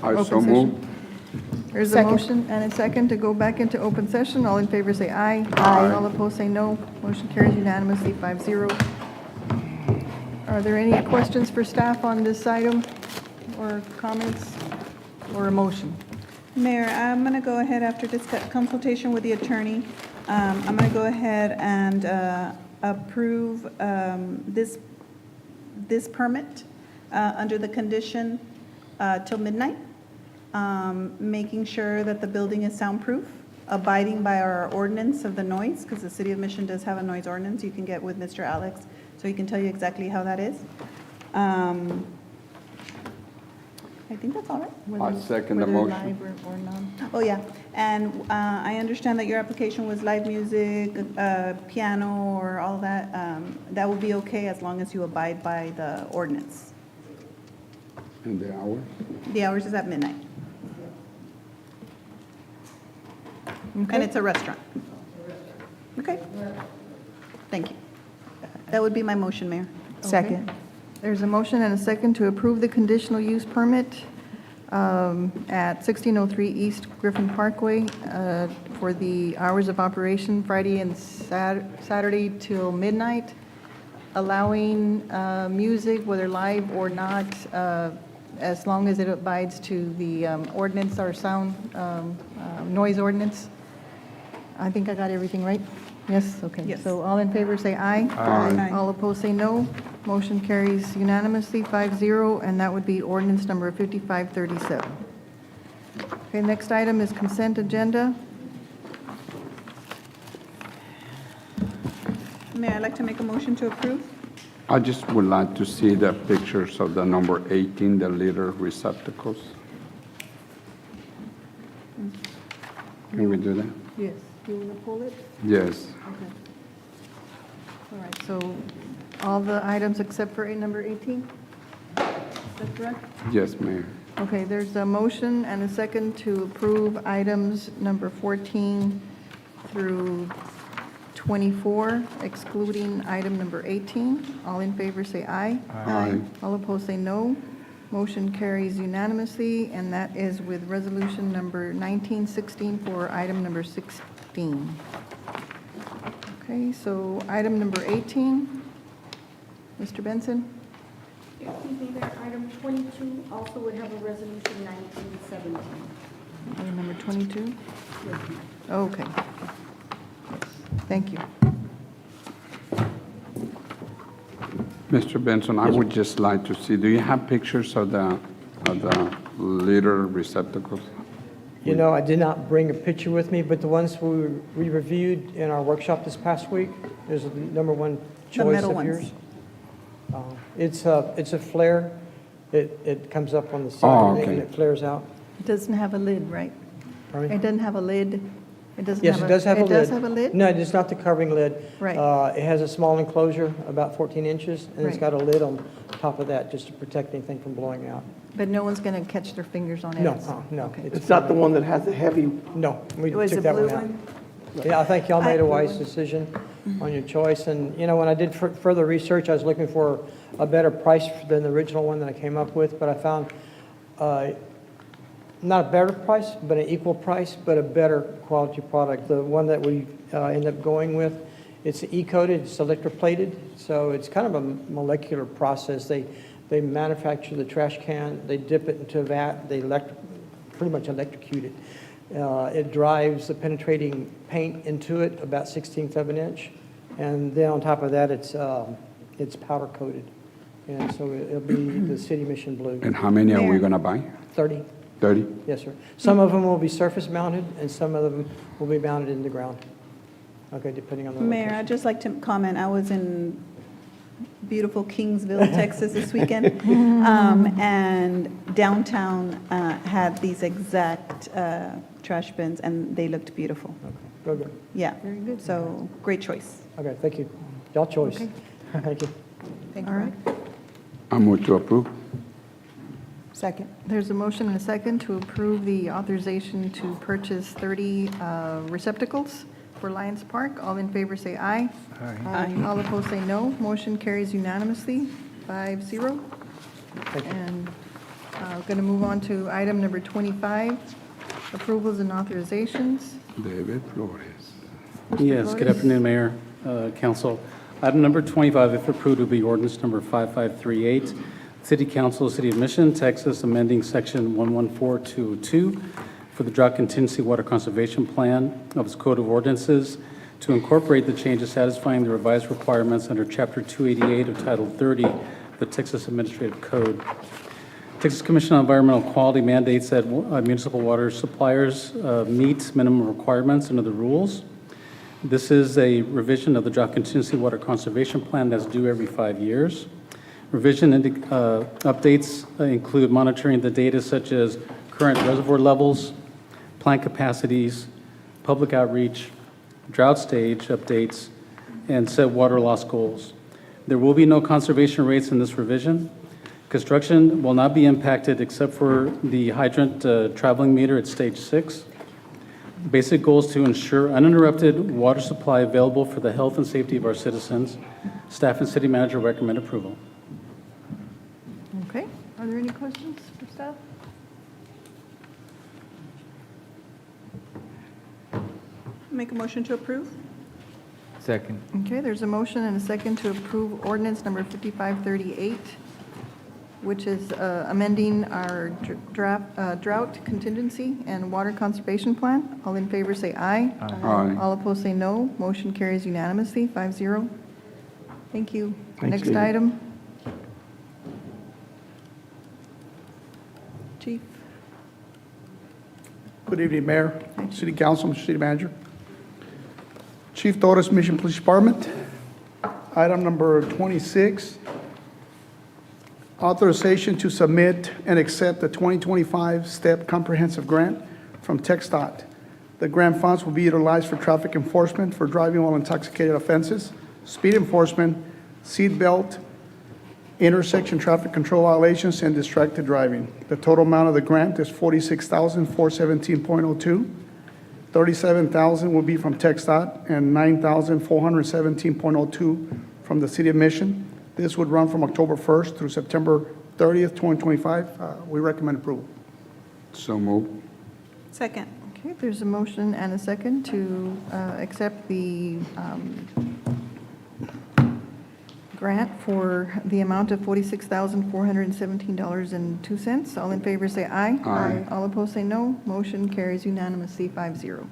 S2: I
S1: open
S2: so
S1: session?
S2: move.
S1: There's a
S10: Second.
S1: motion and a second to go back into open session. All in favor say aye.
S2: Aye.
S1: All opposed say no. Motion carries unanimously, 5-0. Are there any questions for staff on this item, or comments, or a motion?
S13: Mayor, I'm going to go ahead after consultation with the attorney. I'm going to go ahead and approve this permit under the condition till midnight, making sure that the building is soundproof, abiding by our ordinance of the noise, because the City of Mission does have a noise ordinance. You can get with Mr. Alex, so he can tell you exactly how that is. I think that's all right.
S2: I second the
S1: Whether
S2: motion.
S1: live or non.
S13: Oh, yeah, and I understand that your application was live music, piano, or all that. That will be okay as long as you abide by the ordinance.
S2: And the hours?
S13: The hours is at midnight.
S1: Okay.
S13: And it's a restaurant. Okay. Thank you. That would be my motion, Mayor.
S1: Okay. There's a motion and a second to approve the conditional use permit at 1603 East Griffin Parkway for the hours of operation Friday and Saturday till midnight, allowing music, whether live or not, as long as it abides to the ordinance or sound noise ordinance. I think I got everything right? Yes, okay.
S13: Yes.
S1: So all in favor say aye.
S2: Aye.
S1: All opposed say no. Motion carries unanimously, 5-0, and that would be ordinance number 5537. Okay, next item is consent agenda.
S13: Mayor, I'd like to make a motion to approve.
S2: I just would like to see the pictures of the number 18, the litter receptacles. Can we do that?
S1: Yes. You want to pull it?
S2: Yes.
S1: Okay. All right, so all the items except for number 18? Is that correct?
S2: Yes, Mayor.
S1: Okay, there's a motion and a second to approve items number 14 through 24, excluding item number 18. All in favor say aye.
S2: Aye.
S1: All opposed say no. Motion carries unanimously, and that is with resolution number 1916 for item number 16. Okay, so item number 18, Mr. Benson?
S19: Excuse me, Mayor, item 22 also would have a resolution 1917.
S1: Item number 22? Okay. Thank you.
S2: Mr. Benson, I would just like to see, do you have pictures of the litter receptacles?
S20: You know, I did not bring a picture with me, but the ones we reviewed in our workshop this past week, is the number one
S13: The
S20: choice
S13: metal
S20: of
S13: ones.
S20: yours. It's a flare. It comes up on the
S2: Oh,
S20: side and
S2: okay.
S20: it flares out.
S1: It doesn't have a lid, right?
S20: Pardon me?
S1: It doesn't have a lid? It doesn't
S20: Yes,
S1: have
S20: it does have a lid.
S1: It does have a lid?
S20: No, it's not the covering lid.
S1: Right.
S20: It has a small enclosure, about 14 inches, and it's
S1: Right.
S20: got a lid on top of that just to protect anything from blowing out.
S1: But no one's going to catch their fingers on it?
S20: No, no.
S1: Okay.
S5: It's not the one that has the heavy,
S20: No, we
S1: It was
S20: took
S1: a
S20: that
S1: blue
S20: one out.
S1: one?
S20: Yeah, I think y'all made a wise decision on your choice. And, you know, when I did further research, I was looking for a better price than the original one that I came up with, but I found not a better price, but an equal price, but a better quality product. The one that we end up going with, it's E-coated, it's electroplated, so it's kind of a molecular process. They manufacture the trash can, they dip it into a vat, they pretty much electrocute it. It drives the penetrating paint into it about 1/16 of an inch, and then on top of that, it's powder coated, and so it'll be the City Mission Blue.
S2: And how many are we going to buy?
S20: 30,
S2: 30?
S20: yes, sir. Some of them will be surface mounted, and some of them will be mounted in the ground. Okay, depending on the
S13: Mayor,
S20: location.
S13: I'd just like to comment, I was in beautiful Kingsville, Texas this weekend, and downtown had these exact trash bins, and they looked beautiful.
S20: Go good.
S13: Yeah. Very good. So, great choice.
S20: Okay, thank you. Y'all choice.
S1: Okay.
S20: Thank you.
S1: All right.
S2: I move to approve.
S1: Second. There's a motion and a second to approve the authorization to purchase 30 receptacles for Lions Park. All in favor say aye.
S20: Aye.
S1: All opposed say no. Motion carries unanimously, 5-0.
S20: Thank you.
S1: And Going to move on to item number 25, approvals and authorizations.
S2: David Flores.
S21: Yes, good afternoon, Mayor, Council. Item number 25, if approved, will be ordinance number 5538. City Council, City of Mission, Texas, amending section 114202 for the Drought Contingency Water Conservation Plan of its Code of Ordinances to incorporate the changes satisfying the revised requirements under Chapter 288 of Title 30 of the Texas Administrative Code. Texas Commission on Environmental Quality mandates that municipal water suppliers meet minimum requirements under the rules. This is a revision of the Drought Contingency Water Conservation Plan that's due every 5 years. Revision updates include monitoring the data such as current reservoir levels, plant capacities, public outreach, drought stage updates, and set water loss goals. There will be no conservation rates in this revision. Construction will not be impacted except for the hydrant traveling meter at stage 6. Basic goals to ensure uninterrupted water supply available for the health and safety of our citizens. Staff and city manager recommend approval.
S1: Okay, are there any questions for staff?
S13: Make a motion to approve?
S4: Second.
S1: Okay, there's a motion and a second to approve ordinance number 5538, which is amending our drought contingency and water conservation plan. All in favor say aye.
S2: Aye.
S1: All opposed say no. Motion carries unanimously, 5-0. Thank you.
S14: Thanks,
S1: Next
S14: David.
S1: item. Chief.
S14: Good evening, Mayor, City Council, Mr. City Manager. Chief Torres, Mission Police Department. Item number 26, authorization to submit and accept the 2025 STEP Comprehensive Grant from TxDOT. The grant funds will be utilized for traffic enforcement for driving while intoxicated offenses, speed enforcement, seat belt, intersection traffic control violations, and distracted driving. The total amount of the grant is $46,417.02. $37,000 will be from TxDOT and $9,417.02 from the City of Mission. This would run from October 1st through September 30th, 2025. We recommend approval.
S2: So moved.
S13: Second.
S1: Okay, there's a motion and a second to accept the grant for the amount of $46,417.02. All in favor say aye.
S2: Aye.
S1: All opposed say no. Motion carries unanimously, 5-0.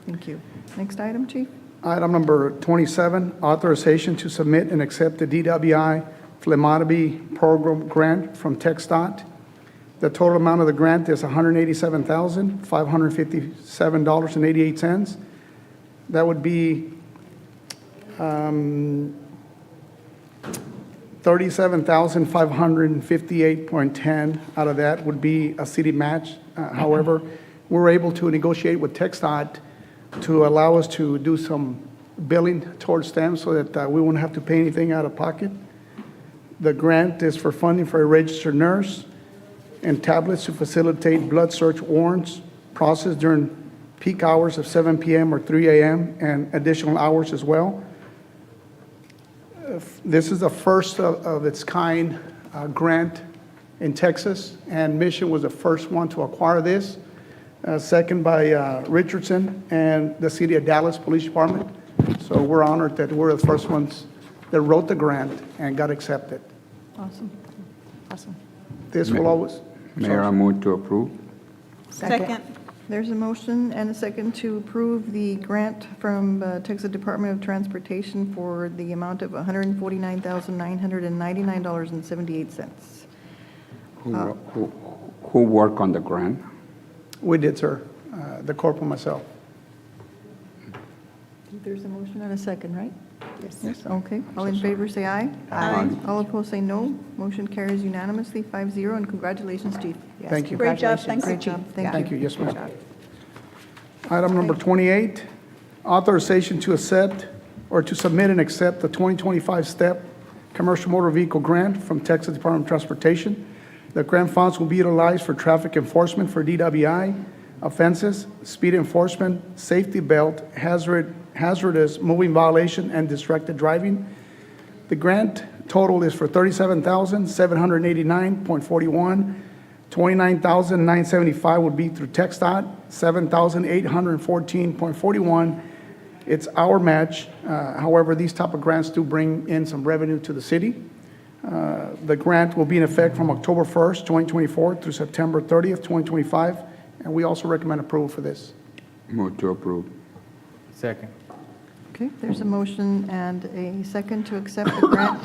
S1: Thank you. Next item, Chief.
S14: Item number 27, authorization to submit and accept the DWI Phlebotomy Program Grant from TxDOT. The total amount of the grant is $187,557.88. That would be $37,558.10. Out of that would be a city match. However, we're able to negotiate with TxDOT to allow us to do some billing towards them so that we won't have to pay anything out of pocket. The grant is for funding for a registered nurse and tablets to facilitate blood search warrants processed during peak hours of 7 p.m. or 3 a.m. and additional hours as well. This is the first of its kind grant in Texas, and Mission was the first one to acquire this, second by Richardson and the City of Dallas Police Department. So we're honored that we're the first ones that wrote the grant and got accepted.
S1: Awesome. Awesome.
S14: This will always...
S2: Mayor, I move to approve.
S13: Second.
S1: There's a motion and a second to approve the grant from Texas Department of Transportation for the amount of $149,999.78.
S2: Who worked on the grant?
S14: We did, sir. The corporal myself.
S1: There's a motion and a second, right? Yes. Okay. All in favor, say aye.
S2: Aye.
S1: All opposed, say no. Motion carries unanimously, 5-0, and congratulations, Chief. Yes,
S14: Thank you.
S13: Great job. Thank you,
S1: Great
S13: Chief.
S1: job.
S14: Thank you. Yes, ma'am. Item number 28, authorization to accept or to submit and accept the 2025 STEP Commercial Motor Vehicle Grant from Texas Department of Transportation. The grant funds will be utilized for traffic enforcement for DWI, offenses, speed enforcement, safety belt, hazardous moving violation, and distracted driving. The grant total is for $37,789.41. $29,975 would be through TxDOT, $7,814.41. It's our match. However, these type of grants do bring in some revenue to the city. The grant will be in effect from October 1st, 2024 through September 30th, 2025, and we also recommend approval for this.
S2: Move to approve.
S4: Second.
S1: Okay, there's a motion and a second to accept the grant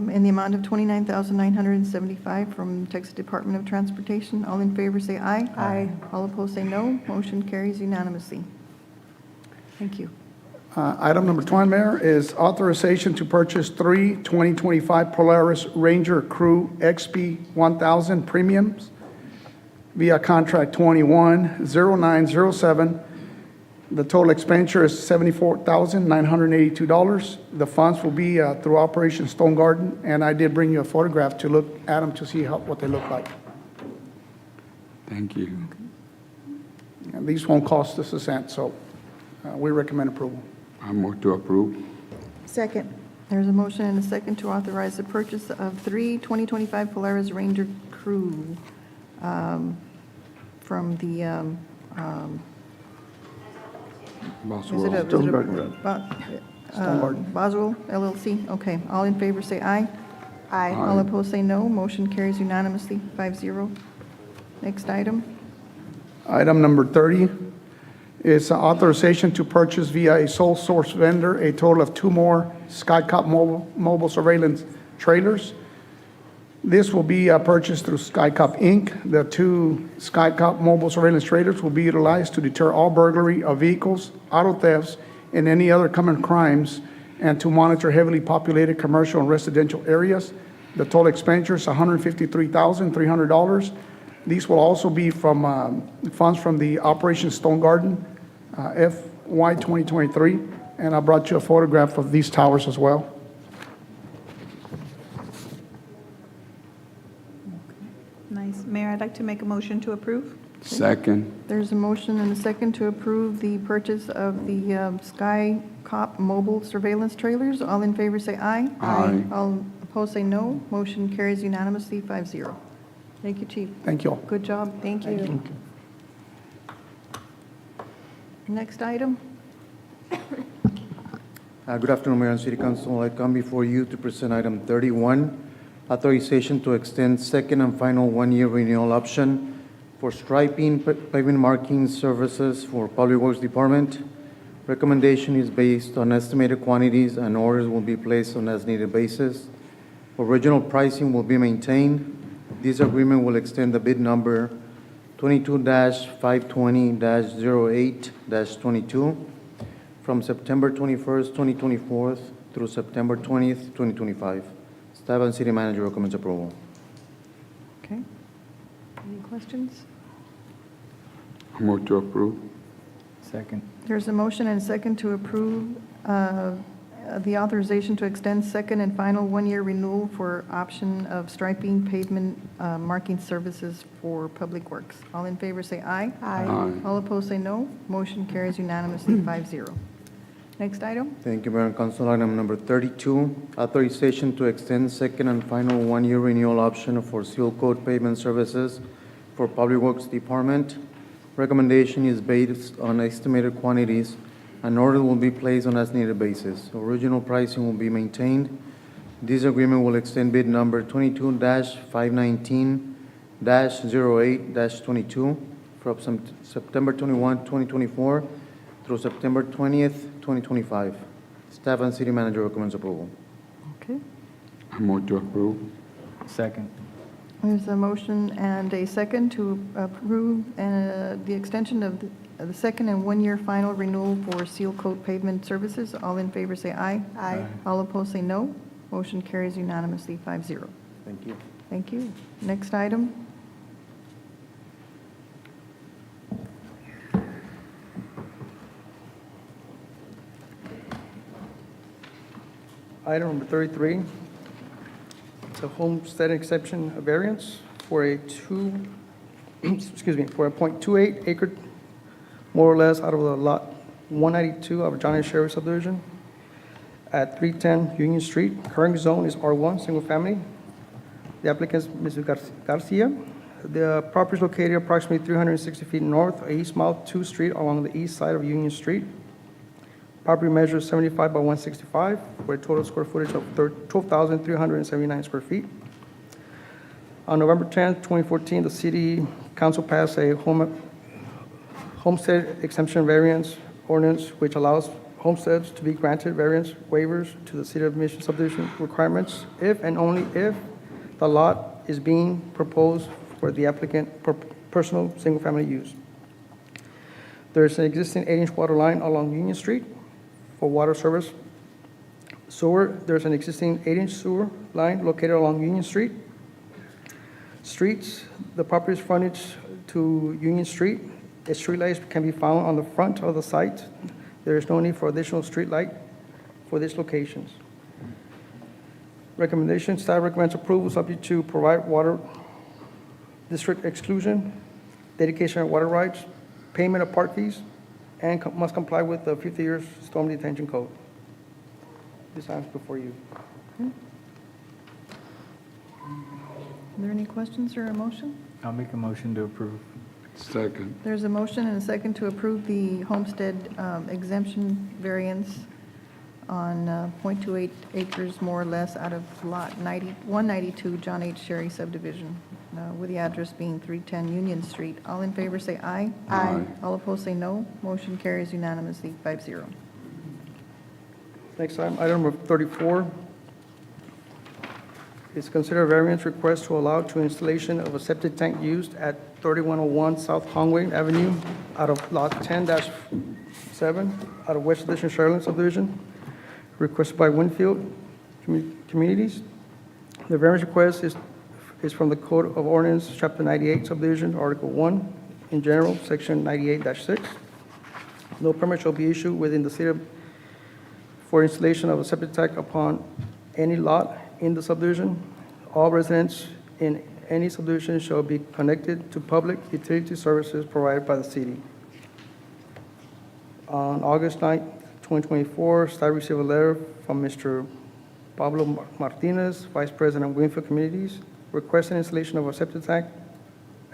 S1: in the amount of $29,975 from Texas Department of Transportation. All in favor say aye. Aye. All opposed say no. Motion carries unanimously. Thank you.
S14: Item number 20, Mayor, is authorization to purchase 3 2025 Polaris Ranger Crew XP1000 premiums via contract 210907. The total expenditure is $74,982. The funds will be through Operation Stone Garden, and I did bring you a photograph to look at them to see what they look like.
S2: Thank you.
S14: And these won't cost us a cent, so we recommend approval.
S2: I move to approve.
S1: Second. There's a motion and a second to authorize the purchase of 3 2025 Polaris Ranger Crew from the,
S2: Boswell.
S14: Stone Garden.
S1: Boswell LLC. Okay, all in favor say aye. Aye. All opposed say no. Motion carries unanimously, 5-0. Next item.
S14: Item number 30 is authorization to purchase via a sole source vendor a total of 2 more SkyCop mobile surveillance trailers. This will be purchased through SkyCop Inc. The 2 SkyCop mobile surveillance trailers will be utilized to deter all burglary of vehicles, auto thefts, and any other common crimes, and to monitor heavily populated commercial and residential areas. The total expenditure is $153,300. These will also be from funds from the Operation Stone Garden FY 2023, and I brought you a photograph of these towers as well.
S13: Nice. Mayor, I'd like to make a motion to approve.
S2: Second.
S1: There's a motion and a second to approve the purchase of the SkyCop mobile surveillance trailers. All in favor say aye.
S2: Aye.
S1: All opposed say no. Motion carries unanimously, 5-0. Thank you, Chief.
S14: Thank you all.
S1: Good job. Thank you. Next item.
S6: Good afternoon, Mayor and City Council. I come before you to present item 31, authorization to extend second and final one-year renewal option for striping pavement marking services for Public Works Department. Recommendation is based on estimated quantities and orders will be placed on as-needed basis. Original pricing will be maintained. This agreement will extend the bid number 22-520-08-22 from September 21st, 2024 through September 20th, 2025. Staff and City Manager recommends approval.
S1: Okay. Any questions?
S2: I move to approve.
S4: Second.
S1: There's a motion and a second to approve the authorization to extend second and final one-year renewal for option of striping pavement marking services for Public Works. All in favor say aye.
S2: Aye.
S1: All opposed say no. Motion carries unanimously, 5-0. Next item.
S6: Thank you, Mayor and Council. Item number 32, authorization to extend second and final one-year renewal option for seal coat pavement services for Public Works Department. Recommendation is based on estimated quantities. An order will be placed on as-needed basis. Original pricing will be maintained. This agreement will extend bid number 22-519-08-22 from September 21, 2024 through September 20th, 2025. Staff and City Manager recommends approval.
S1: Okay.
S2: I move to approve.
S4: Second.
S1: There's a motion and a second to approve the extension of the second and one-year final renewal for seal coat pavement services. All in favor say aye. Aye. All opposed say no. Motion carries unanimously, 5-0.
S6: Thank you.
S1: Thank you. Next item.
S14: Item number 33, it's a homestead exception variance for a for a .28 acre, more or less, out of the lot 192 of Johnny Sherry subdivision at 310 Union Street. Current zone is R1, single family. The applicant is Ms. Garcia. The property is located approximately 360 feet north of East Mount 2 Street along the east side of Union Street. Property measures 75 by 165 for a total square footage of 12,379 square feet. On November 10th, 2014, the City Council passed a homestead exemption variance ordinance which allows homesteads to be granted variance waivers to the City of Mission subdivision requirements if and only if the lot is being proposed for the applicant for personal single-family use. There is an existing 8-inch water line along Union Street for water service. Sewer, there's an existing 8-inch sewer line located along Union Street. Streets, the property's frontage to Union Street. A street light can be found on the front of the site. There is no need for additional street light for these locations. Recommendation, staff recommends approval subject to provide water district exclusion, dedication of water rights, payment of park fees, and must comply with the 50 years storm detention code. This item is before you.
S1: Are there any questions or a motion?
S4: I'll make a motion to approve.
S2: Second.
S1: There's a motion and a second to approve the homestead exemption variance on .28 acres more or less out of lot 192 John H. Sherry subdivision, with the address being 310 Union Street. All in favor say aye.
S2: Aye.
S1: All opposed say no. Motion carries unanimously, 5-0.
S14: Next item number 34 is consider a variance request to allow to installation of a septic tank used at 3101 South Conway Avenue out of lot 10-7 out of West Edition Charlotte subdivision, requested by Winfield Communities. The variance request is from the Code of Ordinance, Chapter 98, Subdivision, Article 1, in general, Section 98-6. No permit shall be issued within the city for installation of a septic tank upon any lot in the subdivision. All residents in any subdivision shall be connected to public utility services provided by the city. On August 9, 2024, staff received a letter from Mr. Pablo Martinez, Vice President of Winfield Communities, requesting installation of a septic tank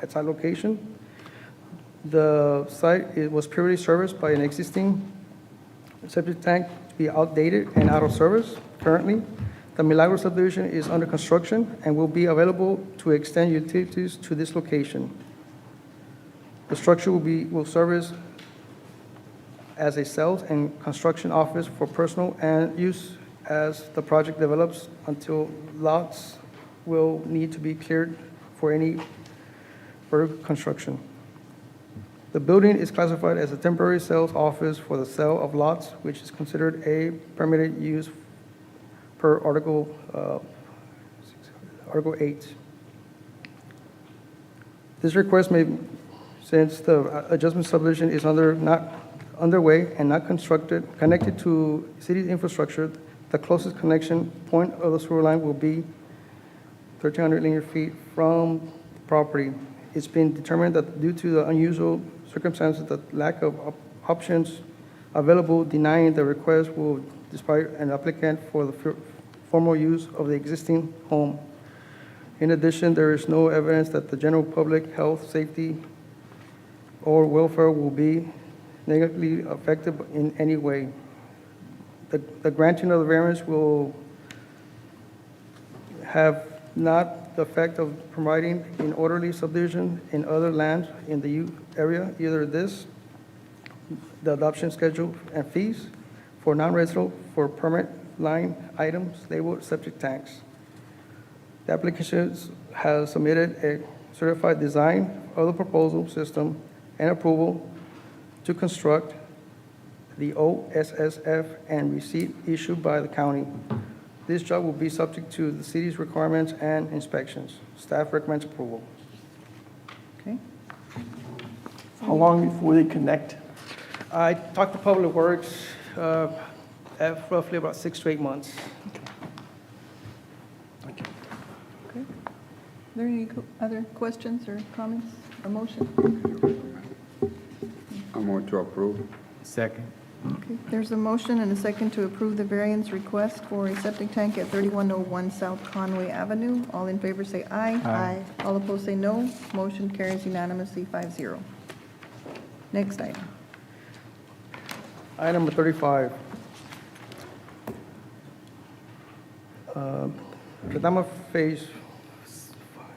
S14: at site location. The site was previously serviced by an existing septic tank to be outdated and out of service currently. The Milagro subdivision is under construction and will be available to extend utilities to this location. The structure will service as a sales and construction office for personal and use as the project develops until lots will need to be cleared for any further construction. The building is classified as a temporary sales office for the sale of lots, which is considered a permitted use per Article 8. This request may, since the adjustment subdivision is not underway and not connected to city infrastructure, the closest connection point of the sewer line will be 1,300 linear feet from the property. It's been determined that due to the unusual circumstances, the lack of options available, denying the request will despite an applicant for the formal use of the existing home. In addition, there is no evidence that the general public health, safety, or welfare will be negatively affected in any way. The granting of the variance will have not the effect of providing an orderly subdivision in other land in the area, either this, the adoption schedule and fees for non-residential for permit line items labeled septic tanks. The application has submitted a certified design of the proposal system and approval to construct the OSSF and receipt issued by the county. This job will be subject to the city's requirements and inspections. Staff recommends approval.
S1: Okay.
S5: How long before they connect?
S14: I talked to Public Works at roughly about 6 to 8 months.
S1: Okay. Are there any other questions or comments? A motion?
S2: I'm going to approve.
S4: Second.
S1: Okay, there's a motion and a second to approve the variance request for a septic tank at 3101 South Conway Avenue. All in favor say aye.
S4: Aye.
S1: All opposed say no. Motion carries unanimously 5-0. Next item.
S14: Item number 35. Retama Phase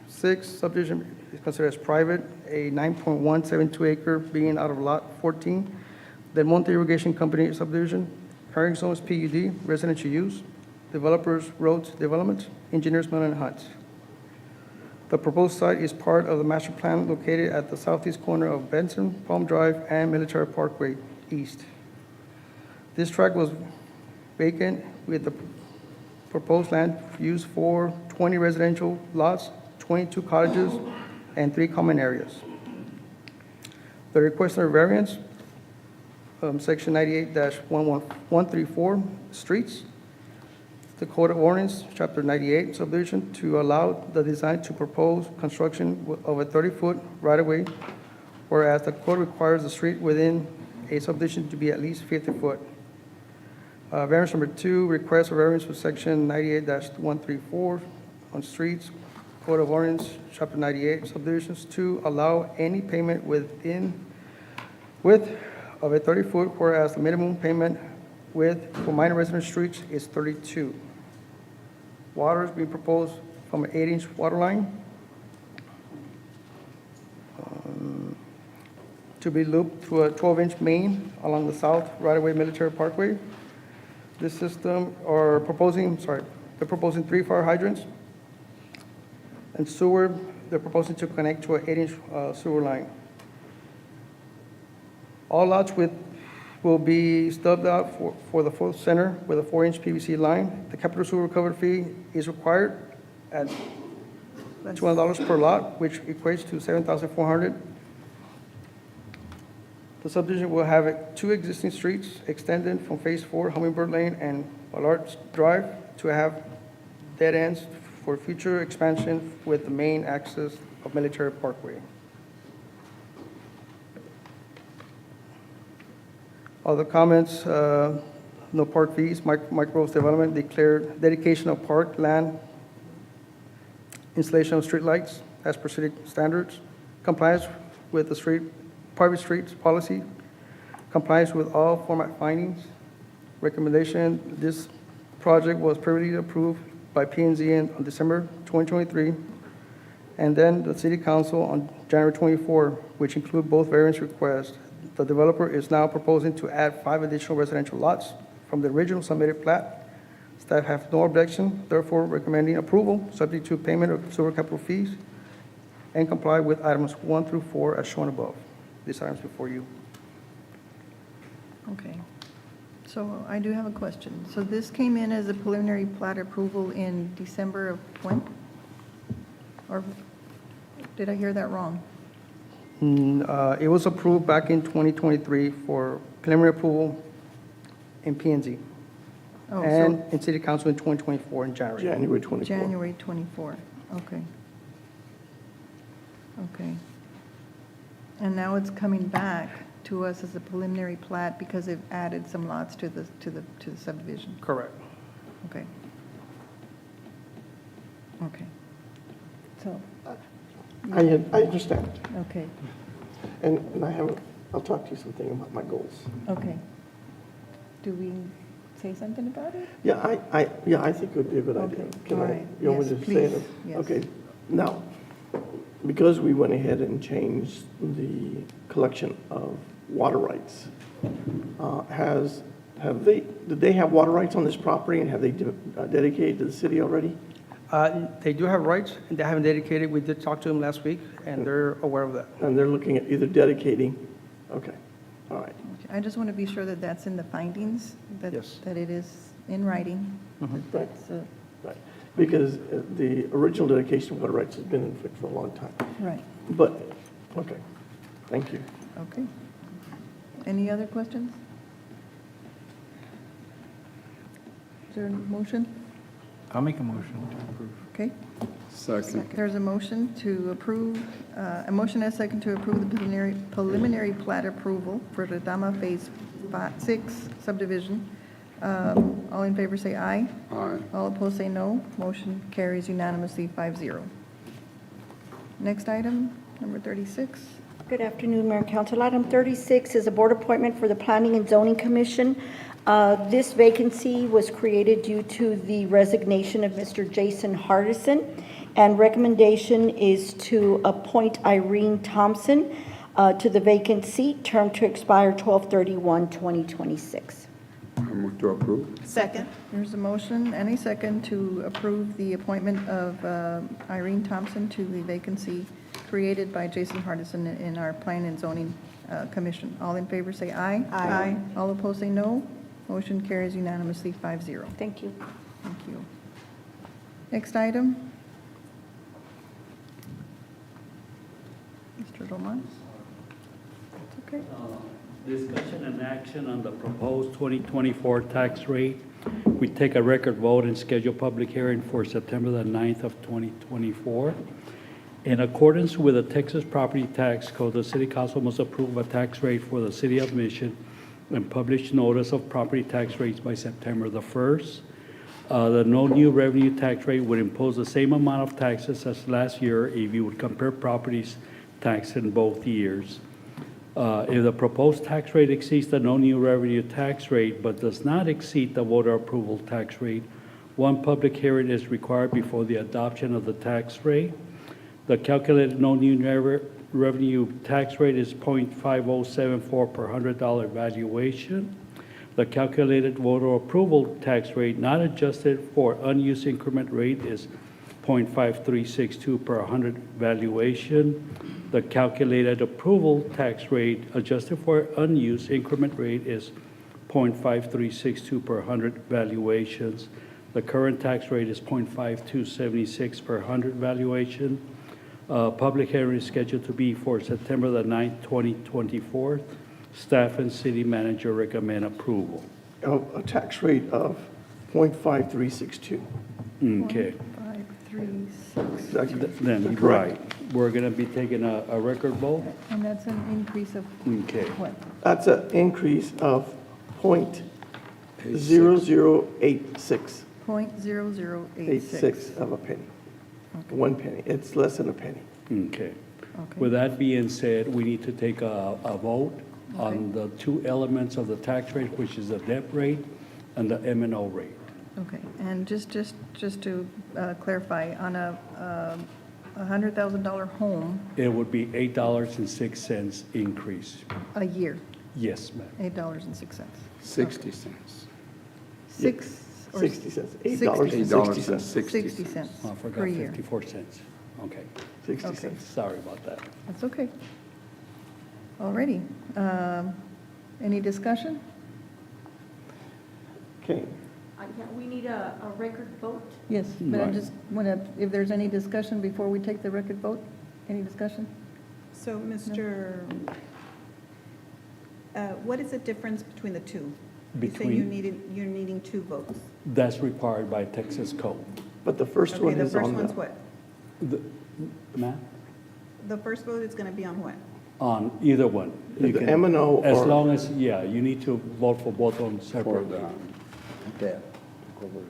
S14: 6 subdivision is considered as private, a 9.172 acre being out of Lot 14. Del Monte Irrigation Company subdivision, Herring Zones PUD, residential use, developers, roads, development, engineers, Miller and Hunt. The proposed site is part of the master plan located at the southeast corner of Benson, Palm Drive, and Military Parkway East. This tract was vacant with the proposed land used for 20 residential lots, 22 cottages, and 3 common areas. The request for variance, Section 98-134, streets, the Code of Ordinance, Chapter 98, subdivision, to allow the design to propose construction of a 30-foot right-of-way, whereas the code requires the street within a subdivision to be at least 50-foot. Variance number 2, request for variance for Section 98-134 on streets, Code of Ordinance, Chapter 98, subdivisions, to allow any payment within width of a 30-foot, whereas the minimum payment width for minor residence streets is 32. Water is being proposed from an 8-inch water line to be looped through a 12-inch main along the south right-of-way Military Parkway. This system they're proposing 3 fire hydrants and sewer. They're proposing to connect to an 8-inch sewer line. All lots will be stubbed out for the full center with a 4-inch PVC line. The capital sewer recovery fee is required at $200 per lot, which equates to $7,400. The subdivision will have 2 existing streets extended from Phase 4, Hummingbird Lane and Ballard Drive, to have dead ends for future expansion with the main access of Military Parkway. Other comments, no park fees. Mike Rose Development declared dedication of park land, installation of streetlights as per city standards, compliance with the private streets policy, compliance with all format findings. Recommendation, this project was previously approved by P&Z on December 2023, and then the City Council on January 24, which include both variance requests. The developer is now proposing to add 5 additional residential lots from the original submitted plat. Staff have no objection, therefore recommending approval, subject to payment of sewer capital fees, and comply with items 1 through 4 as shown above. These items before you.
S1: Okay. So I do have a question. So this came in as a preliminary plat approval in December of when? Or did I hear that wrong?
S14: It was approved back in 2023 for preliminary approval in P&Z.
S1: Oh,
S14: And
S1: so
S14: in City Council in 2024 in January.
S5: January 24.
S1: January 24, okay. Okay. And now it's coming back to us as a preliminary plat because they've added some lots to the subdivision.
S14: Correct.
S1: Okay. Okay. So,
S5: I understand.
S1: okay,
S5: And I'll talk to you something about my goals.
S1: okay. Do we say something about it?
S5: Yeah, I think it would be a good idea.
S1: Okay,
S5: Can
S1: all
S5: I?
S1: right.
S5: You want me
S1: Yes,
S5: to say it?
S1: please. Yes.
S5: Okay. Now, because we went ahead and changed the collection of water rights, did they have water rights on this property, and have they dedicated to the city already?
S14: They do have rights, and they haven't dedicated. We did talk to them last week, and they're aware of that.
S5: And they're looking at either dedicating, okay, all right.
S1: I just want to be sure that that's in the findings, that
S14: Yes.
S1: that it is in writing.
S5: Right.
S1: So-
S5: Right, because the original dedication of water rights has been in effect for a long time.
S1: Right,
S5: But, okay, thank you.
S1: okay. Any other questions? Is there a motion?
S4: I'll make a motion to approve.
S1: Okay.
S2: Second.
S1: There's a motion to approve, a motion and a second to approve the preliminary plat approval for the Dama Phase 6 subdivision. All in favor say aye.
S2: Aye.
S1: All opposed say no. Motion carries unanimously 5-0. Next item, number 36.
S19: Good afternoon, Mayor and Council. Item 36 is a board appointment for the Planning and Zoning Commission. This vacancy was created due to the resignation of Mr. Jason Hardison, and recommendation is to appoint Irene Thompson to the vacant seat, term to expire 12/31/2026.
S2: I move to approve.
S13: Second.
S1: There's a motion and a second to approve the appointment of Irene Thompson to the vacancy created by Jason Hardison in our Planning and Zoning Commission. All in favor say aye.
S13: Aye.
S1: All opposed say no. Motion carries unanimously 5-0.
S19: Thank you.
S1: Thank you. Next item. Mr. Roman? That's okay.
S7: Discussion and action on the proposed 2024 tax rate. We take a record vote and schedule public hearing for September the 9th of 2024. In accordance with the Texas Property Tax Code, the City Council must approve a tax rate for the City of Mission and publish notice of property tax rates by September the 1st. The no new revenue tax rate would impose the same amount of taxes as last year if you would compare properties taxed in both years. If the proposed tax rate exceeds the no new revenue tax rate but does not exceed the voter approval tax rate, one public hearing is required before the adoption of the tax rate. The calculated no new revenue tax rate is 0.5074 per $100 valuation. The calculated voter approval tax rate not adjusted for unused increment rate is 0.5362 per 100 valuation. The calculated approval tax rate adjusted for unused increment rate is 0.5362 per 100 valuations. The current tax rate is 0.5276 per 100 valuation. Public hearing is scheduled to be for September the 9th, 2024. Staff and city manager recommend approval.
S5: A tax rate of 0.5362.
S7: Okay.
S1: 536.
S7: Then, right, we're going to be taking a record vote?
S1: And that's an increase of
S7: Okay.
S1: what?
S5: That's an increase of 0.0086.
S1: 0.0086.
S5: of a penny. 1 penny. It's less than a penny.
S7: Okay. With that being said, we need to take a vote on the two elements of the tax rate, which is the debt rate and the M&O rate.
S1: Okay, and just to clarify, on a $100,000 home,
S7: It would be $8.06 increase.
S1: a year,
S7: Yes, ma'am.
S1: $8.06.
S2: 60 cents.
S1: Six or
S5: 60 cents.
S2: $8.60.
S1: 60 cents
S7: Oh, I
S1: per
S7: forgot
S1: year.
S7: 54 cents. Okay.
S5: 60
S1: Okay.
S5: cents.
S7: Sorry about that.
S1: That's okay. Alrighty. Any discussion?
S5: Okay.
S19: Yeah, we need a record vote.
S1: Yes, but I
S7: Right.
S1: just want to, if there's any discussion before we take the record vote? Any discussion?
S13: So, what is the difference between the two? You say you're needing 2 votes.
S7: That's required by Texas code.
S5: But the first
S13: Okay,
S5: one
S13: the
S5: is
S13: first
S5: on
S13: one's
S5: the,
S13: what?
S7: Ma'am?
S13: The first vote is going to be on what?
S7: On either one. You
S5: Either
S7: can-
S5: M&O
S7: As
S5: or-
S7: long as, yeah, you need to vote for both of them
S2: For
S7: separately.
S2: the debt. Cover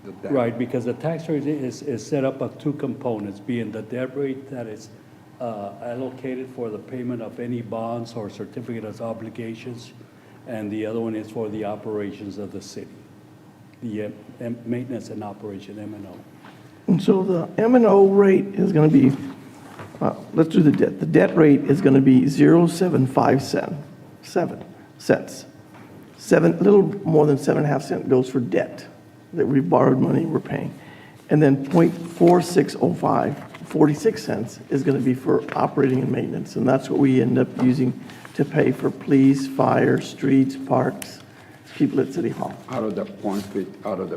S2: the debt.
S7: Right, because the tax rate is set up of 2 components, being the debt rate that is allocated for the payment of any bonds or certificate of obligations, and the other one is for the operations of the city, the maintenance and operation, M&O.
S5: and so the M&O rate is going to be, let's do the debt. The debt rate is going to be 0.757 cents. A little more than 7.5 cents goes for debt that we borrowed money we're paying. And then 0.4605, 46 cents, is going to be for operating and maintenance. And that's what we end up using to pay for police, fire, streets, parks, people at City Hall.
S2: Out of the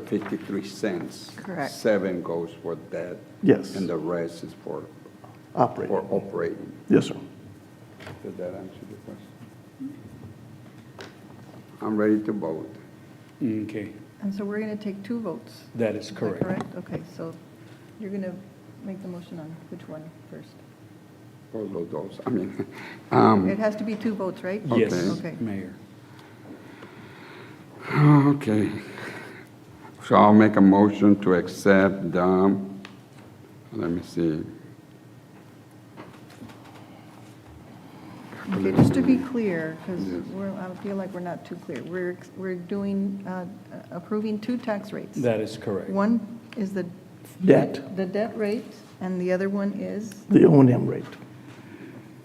S2: 53 cents.
S1: Correct.
S2: 7 goes for debt.
S5: Yes.
S2: And the rest is for
S5: Operating.
S2: operating.
S5: Yes, sir.
S2: Did that answer your question? I'm ready to vote.
S7: Okay,
S1: And so we're going to take 2 votes.
S7: that is
S1: Is that
S7: correct.
S1: correct? Okay, so you're going to make the motion on which one first?
S2: All of those, I mean,
S1: It has to be 2 votes, right?
S7: Yes,
S1: Okay.
S7: Mayor.
S2: Okay. So I'll make a motion to accept, let me see.
S1: Okay, just to be clear, because I feel like we're not too clear. We're doing, approving two tax rates.
S7: That is correct.
S1: One is the
S5: Debt.
S1: the debt rate, and the other one is,
S5: The O&M rate.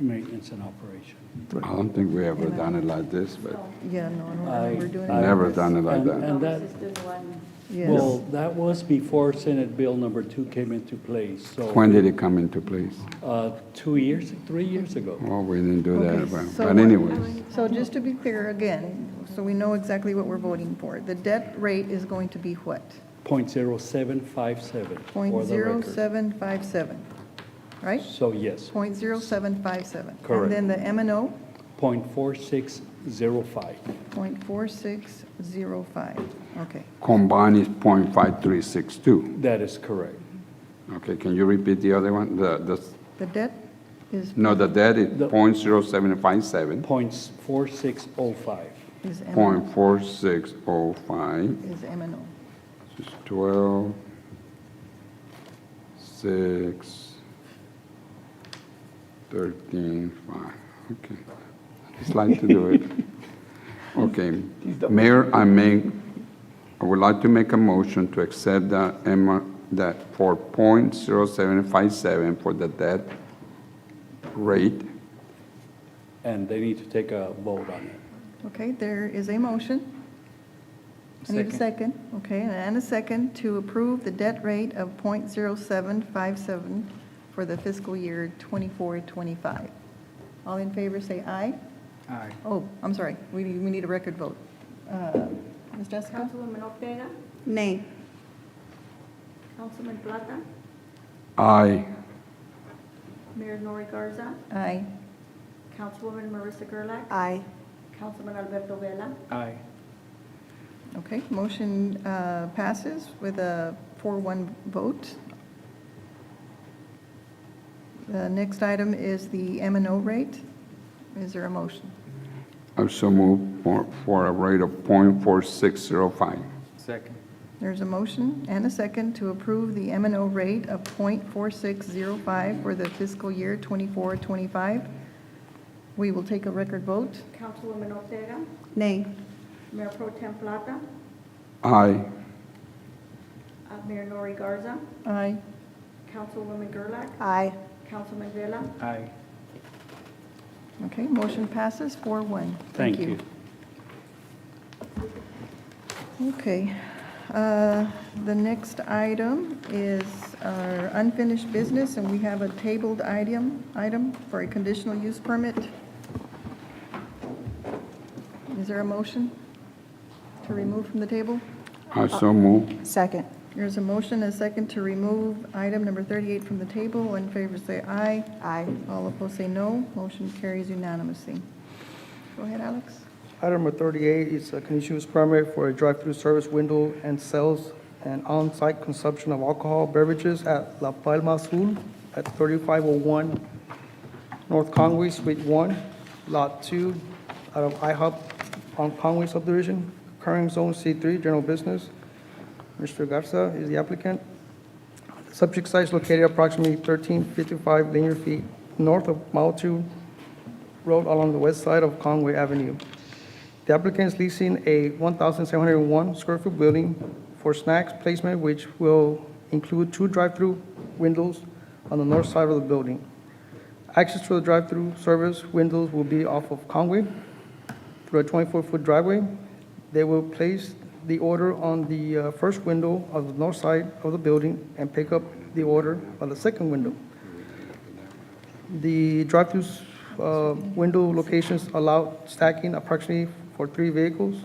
S7: Maintenance and operation.
S2: I don't think we ever done it like this, but
S1: yeah, no, I don't remember doing it.
S2: never done it like
S7: And
S2: that.
S7: that,
S1: Yes.
S7: well, that was before Senate Bill number 2 came into place, so.
S2: When did it come into place?
S7: 2 years, 3 years ago.
S2: Well, we didn't do that,
S1: Okay,
S2: but
S1: so
S2: anyways.
S1: So just to be clear again, so we know exactly what we're voting for. The debt rate is going to be what?
S7: 0.0757 for the record.
S1: 0.0757, right?
S7: So yes,
S1: 0.0757.
S7: Correct.
S1: And then the M and O,
S7: 0.4605.
S1: 0.4605. Okay.
S2: Combined is .5362.
S7: That is correct.
S2: Okay, can you repeat the other one? The
S1: The debt is.
S2: no, the debt is
S7: The-
S2: .0757,
S7: 0.4605.
S1: Is M and O.
S2: .4605,
S1: Is M and O.
S2: is 12, 6, 13, 5. Okay. Just like to do it. Okay. Mayor, I would like to make a motion to accept that for .0757 for the debt rate.
S7: And they need to take a vote on it.
S1: Okay, there is a motion. I need a second. Okay, and a second to approve the debt rate of .0757 for the fiscal year 24-25. All in favor, say aye.
S4: Aye.
S1: Oh, I'm sorry, we need a record vote. Ms. Jessica?
S3: Councilwoman Ortega,
S13: Nay.
S3: Councilman Plata,
S2: Aye.
S3: Mayor Nori Garza,
S1: Aye.
S3: Councilwoman Marissa Gerlach,
S19: Aye.
S3: Councilman Alberto Vela,
S4: Aye.
S1: Okay, motion passes with a 4-1 vote. The next item is the M and O rate. Is there a motion?
S2: I so move for a rate of .4605.
S4: Second.
S1: There's a motion and a second to approve the M and O rate of .4605 for the fiscal year 24-25. We will take a record vote.
S3: Councilwoman Ortega,
S13: Nay.
S3: Mayor Pro Tem Plata,
S2: Aye.
S3: Mayor Nori Garza,
S1: Aye.
S3: Councilwoman Gerlach,
S19: Aye.
S3: Councilman Vela,
S4: Aye.
S1: Okay, motion passes 4-1.
S7: Thank you.
S1: Okay, the next item is our unfinished business, and we have a tabled item for a conditional use permit. Is there a motion to remove from the table?
S2: I so move.
S19: Second.
S1: There's a motion and a second to remove item number 38 from the table. All in favor say aye.
S19: Aye.
S1: All opposed say no. Motion carries unanimously. Go ahead, Alex.
S14: Item number 38 is a conditional use permit for a drive-through service window and sales and on-site consumption of alcohol beverages at La Palma Azul at 3501 North Conway, Suite 1, Lot 2, out of IHOP on Conway subdivision, current zone C3, general business. Mr. Garza is the applicant. The subject site is located approximately 1355 linear feet north of Mile 2 Road along the west side of Conway Avenue. The applicant is leasing a 1,701 square foot building for snacks placement, which will include 2 drive-through windows on the north side of the building. Access to the drive-through service windows will be off of Conway through a 24-foot driveway. They will place the order on the first window of the north side of the building and pick up the order on the second window. The drive-through window locations allow stacking approximately for 3 vehicles.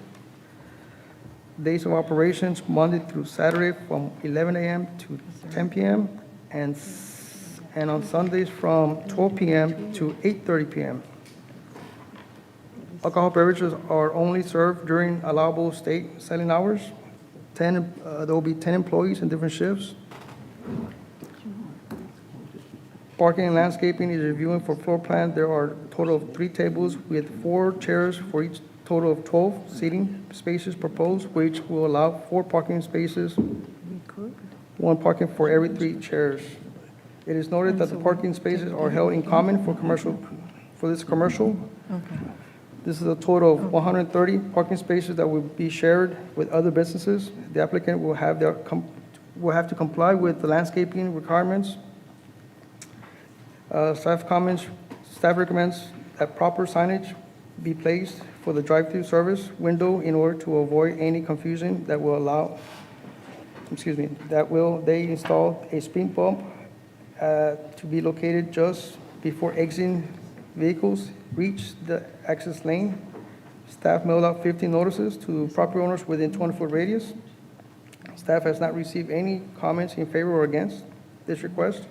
S14: Days of operations, Monday through Saturday from 11 a.m. to 10 p.m. and on Sundays from 12 p.m. to 8:30 p.m. Alcohol beverages are only served during allowable state selling hours. There will be 10 employees in different shifts. Parking and landscaping is reviewing for floor plan. There are a total of 3 tables with 4 chairs for each total of 12 seating spaces proposed, which will allow 4 parking spaces, 1 parking for every 3 chairs. It is noted that the parking spaces are held in common for this commercial.
S1: Okay.
S14: This is a total of 130 parking spaces that will be shared with other businesses. The applicant will have to comply with the landscaping requirements. Staff recommends that proper signage be placed for the drive-through service window in order to avoid any confusion they install a speed bump to be located just before exiting vehicles reach the access lane. Staff mailed out 15 notices to property owners within 20-foot radius. Staff has not received any comments in favor or against this request.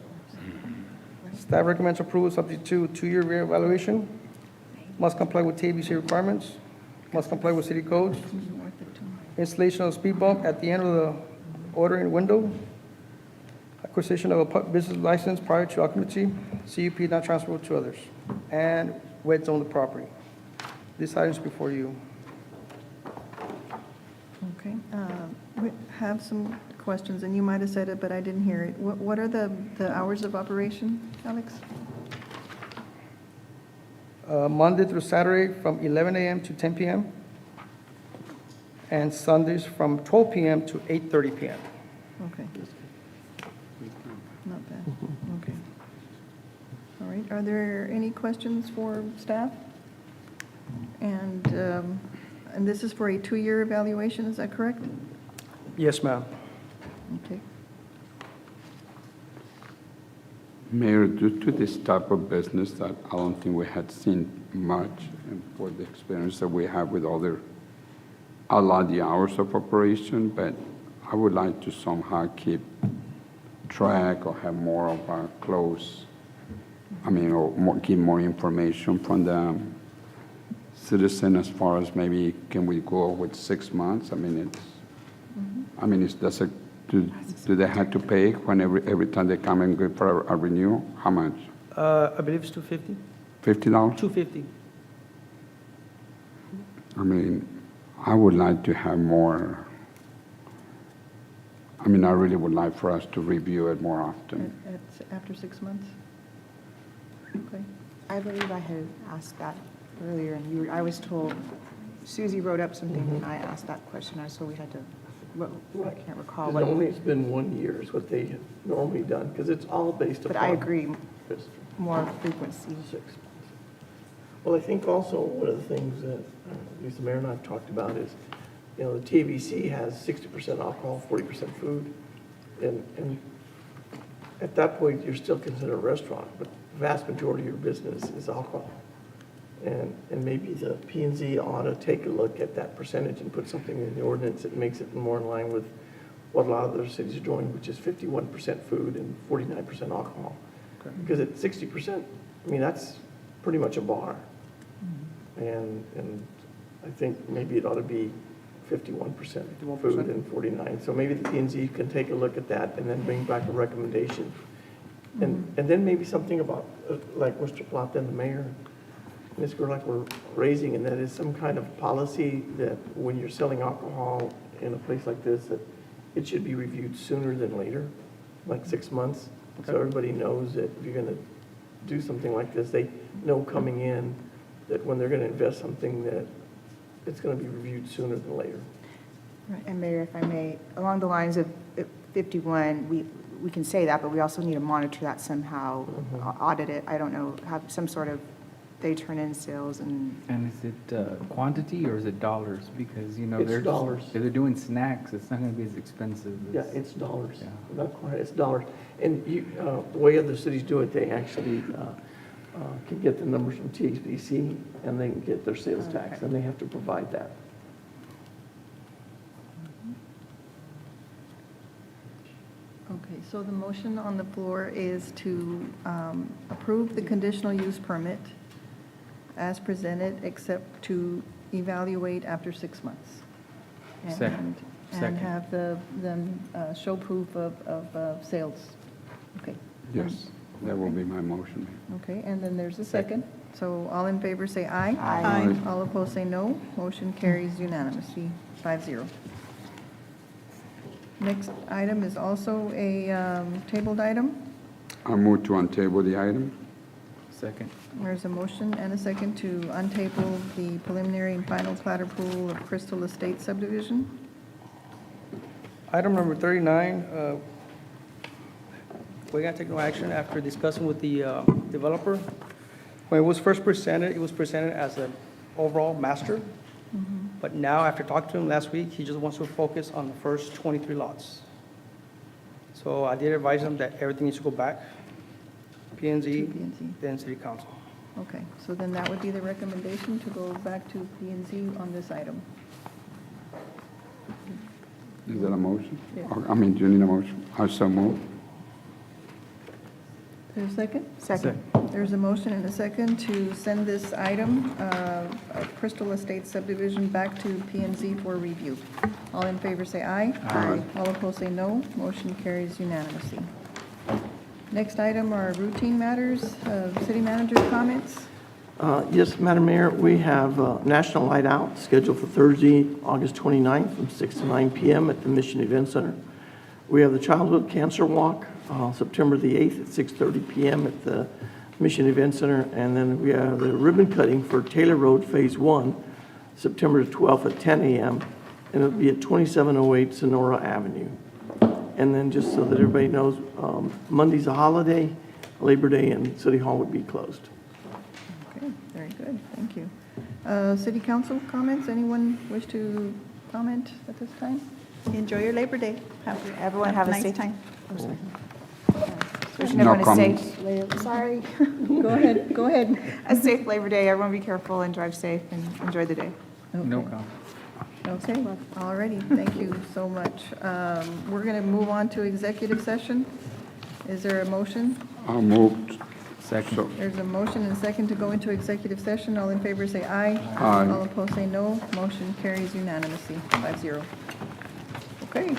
S14: Staff recommends approval subject to 2-year reevaluation. Must comply with TABC requirements. Must comply with city codes. Installation of speed bump at the end of the ordering window. Acquisition of a business license prior to occupancy. CUP not transferable to others. And wet zone the property. This item is before you.
S1: Okay. We have some questions, and you might have said it, but I didn't hear it. What are the hours of operation, Alex?
S14: Monday through Saturday from 11 a.m. to 10 p.m. and Sundays from 12 p.m. to 8:30 p.m.
S1: Okay. Not bad. Okay. All right. Are there any questions for staff? And this is for a 2-year evaluation, is that correct?
S14: Yes, ma'am.
S1: Okay.
S2: Mayor, due to this type of business that I don't think we had seen much, and for the experience that we have with other, I like the hours of operation, but I would like to somehow keep track or have more of a close, give more information from the citizen as far as maybe can we go with 6 months? Do they have to pay when every time they come and go for a renewal? How much?
S14: I believe it's $250.
S2: $50?
S14: $250.
S2: I would like to have more. I really would like for us to review it more often.
S1: After 6 months? Okay.
S8: I believe I had asked that earlier, and I was told, Susie wrote up something, and I asked that question. I was told we had to, I can't recall.
S5: It's been 1 year is what they have normally done, because it's all based upon.
S8: But I agree, more frequency.
S5: 6 months. Well, I think also one of the things that Lisa Mayor and I have talked about is, the TABC has 60% alcohol, 40% food, and at that point, you're still considered a restaurant, but the vast majority of your business is alcohol. And maybe the P&Z ought to take a look at that percentage and put something in the ordinance that makes it more in line with what a lot of other cities are doing, which is 51% food and 49% alcohol. Okay. Because at 60%, that's pretty much a bar. And I think maybe it ought to be 51% food and 49. So maybe the P&Z can take a look at that and then bring back a recommendation. And then maybe something about, like Mr. Plata and the mayor, Ms. Gerlach were raising, and that is some kind of policy that when you're selling alcohol in a place like this, that it should be reviewed sooner than later, like 6 months. Okay. So everybody knows that if you're going to do something like this, they know coming in that when they're going to invest something, that it's going to be reviewed sooner than later.
S8: Right. And Mayor, if I may, along the lines of 51, we can say that, but we also need to monitor that somehow, audit it. I don't know, have some sort of, they turn in sales and.
S4: And is it quantity or is it dollars? Because,
S5: It's dollars.
S4: If they're doing snacks, it's not going to be as expensive.
S5: Yeah, it's dollars. Yeah. Not quite, it's dollars. And the way other cities do it, they actually can get the numbers from THBC and they can get their sales tax, and they have to provide that.
S1: Okay, so the motion on the floor is to approve the conditional use permit as presented, except to evaluate after 6 months.
S4: Second.
S1: And have them show proof of sales. Okay.
S2: Yes, that will be my motion.
S1: Okay, and then there's a second. So all in favor say aye.
S7: Aye.
S1: All opposed say no. Motion carries unanimously, 5-0. Next item is also a tabled item.
S2: I move to untable the item.
S4: Second.
S1: There's a motion and a second to untable the preliminary and final plat approval of Crystal Estate subdivision.
S14: Item number 39, we're going to take no action after discussing with the developer. When it was first presented, it was presented as an overall master. But now, after talking to him last week, he just wants to focus on the first 23 lots. So I did advise him that everything needs to go back, P&Z, then City Council.
S1: Okay, so then that would be the recommendation to go back to P&Z on this item.
S2: Is that a motion?
S1: Yeah.
S2: I mean, do you need a motion? I so move.
S1: Is there a second?
S8: Second.
S1: There's a motion and a second to send this item of Crystal Estate subdivision back to P&Z for review. All in favor say aye.
S2: Aye.
S1: All opposed say no. Motion carries unanimously. Next item are routine matters. City manager's comments.
S5: Yes, Madam Mayor, we have National Light Out scheduled for Thursday, August 29th from 6 to 9 p.m. at the Mission Event Center. We have the Childhood Cancer Walk, September the 8th at 6:30 p.m. at the Mission Event Center. And then we have the ribbon cutting for Taylor Road Phase 1, September the 12th at 10 a.m. And it'll be at 2708 Sonora Avenue. And then just so that everybody knows, Monday's a holiday, Labor Day, and City Hall would be closed.
S1: Okay, very good. Thank you. City council comments. Anyone wish to comment at this time?
S13: Enjoy your Labor Day.
S8: Everyone have a
S13: nice
S8: safe
S13: time.
S8: Wishing
S2: No
S8: everyone a
S2: comments.
S8: safe, sorry.
S1: Go ahead, go ahead.
S8: A safe Labor Day. Everyone be careful and drive safe and enjoy the day.
S4: No
S1: Okay.
S4: comment.
S1: Okay, all righty, thank you so much. We're going to move on to executive session. Is there a motion?
S2: I move.
S4: Second.
S1: There's a motion and a second to go into executive session. All in favor say aye.
S2: Aye.
S1: All opposed say no. Motion carries unanimously, 5-0. Okay.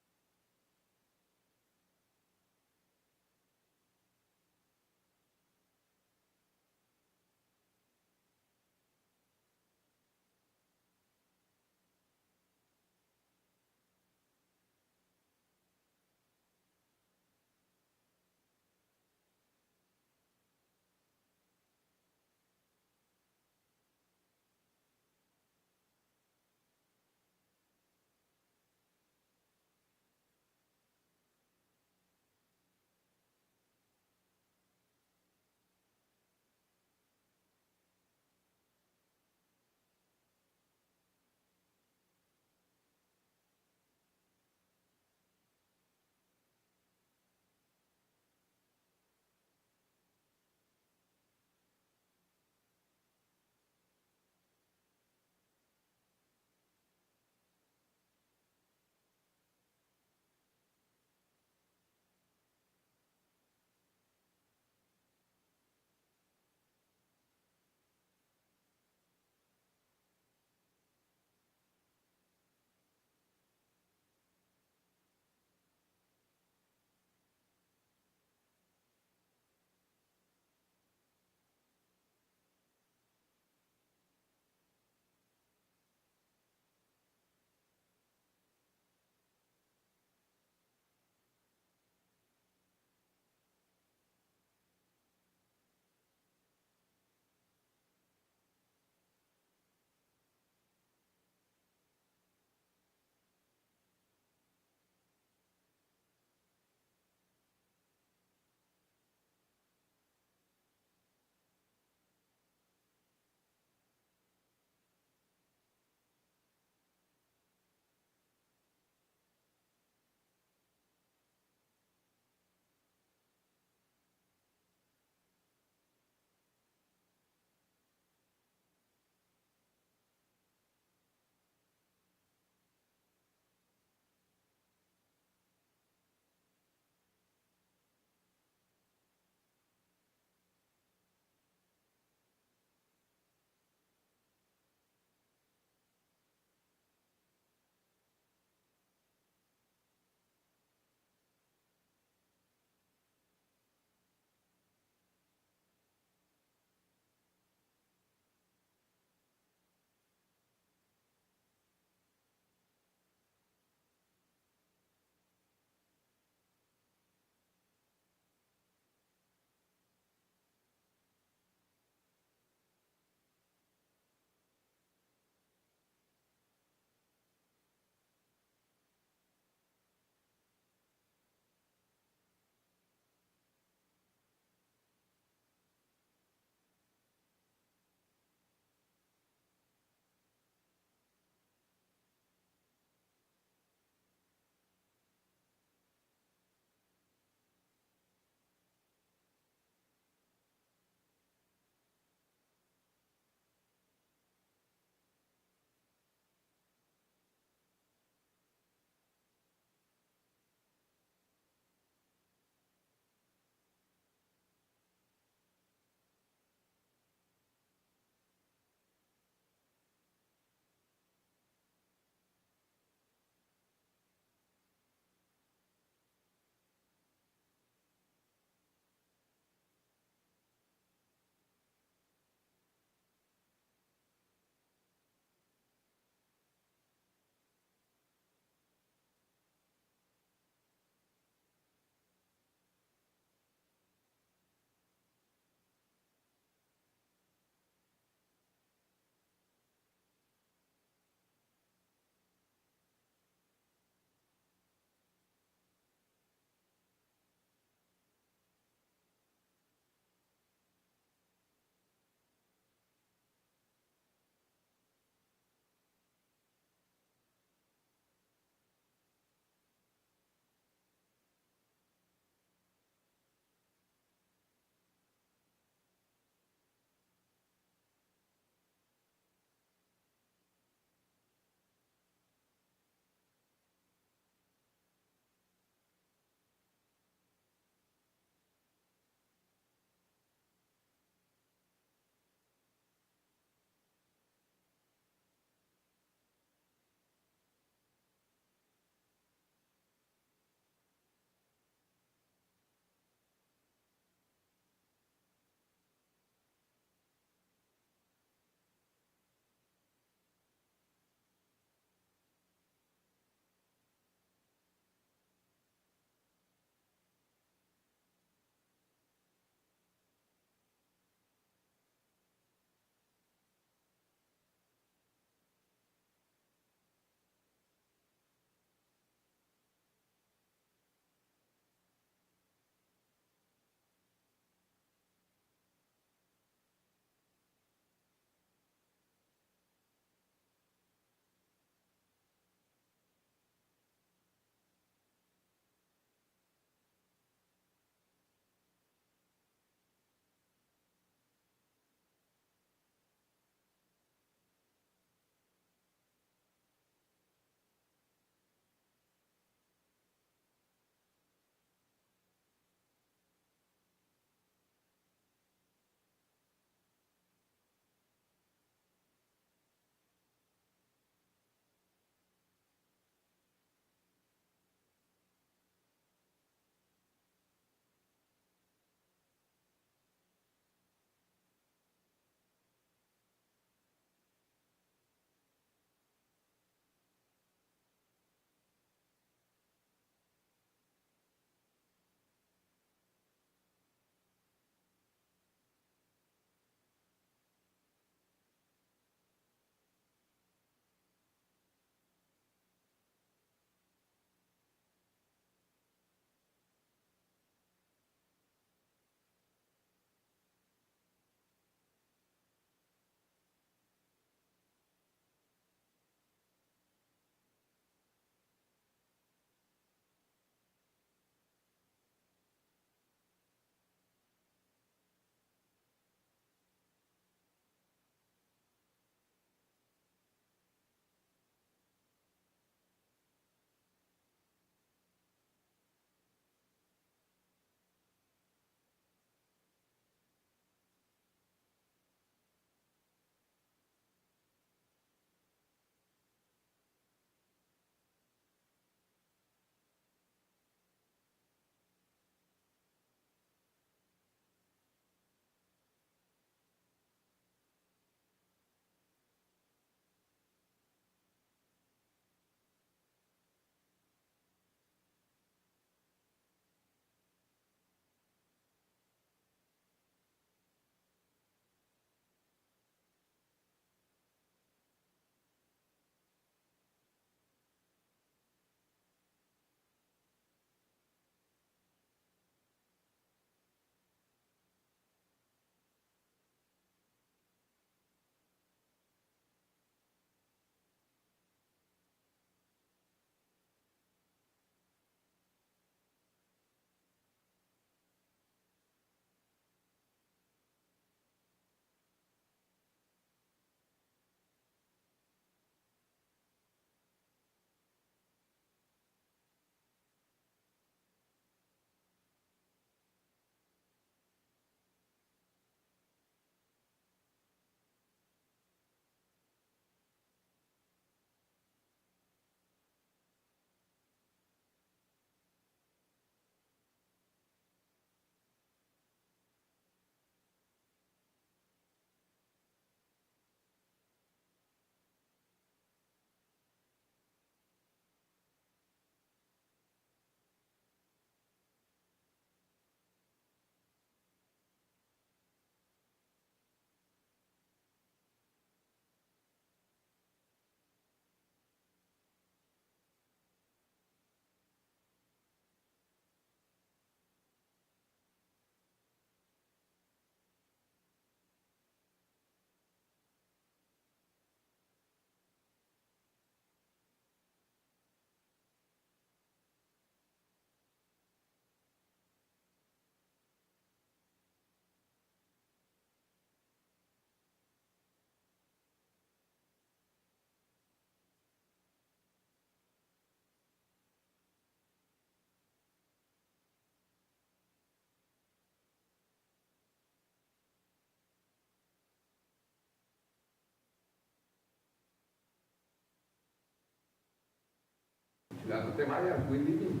S2: no te vayas, we're leaving.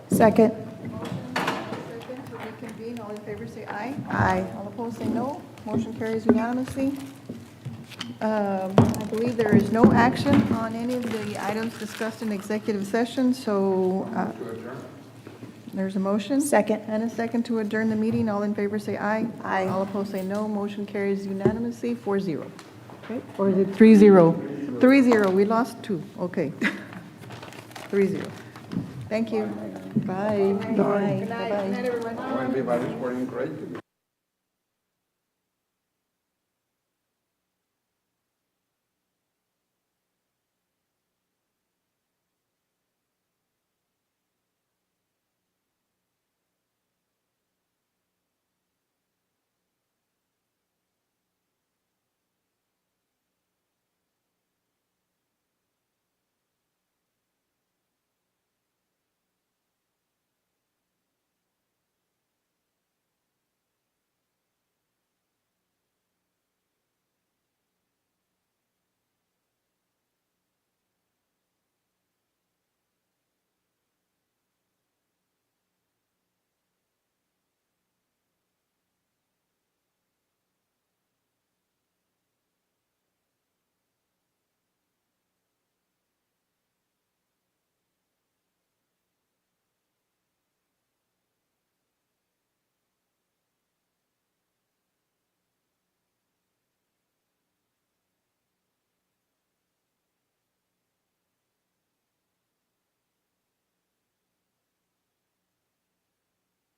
S8: Second.
S1: Second to reconvene, all in favor say aye.
S8: Aye.
S1: All opposed say no. Motion carries unanimously. I believe there is no action on any of the items discussed in executive session, so there's a motion.
S8: Second.
S1: And a second to adjourn the meeting. All in favor say aye.
S8: Aye.
S1: All opposed say no. Motion carries unanimously, 4-0. Okay, or is it 3-0? 3-0, we lost two, okay. 3-0. Thank you. Bye. Bye. Bye-bye.
S2: Everybody's wearing great.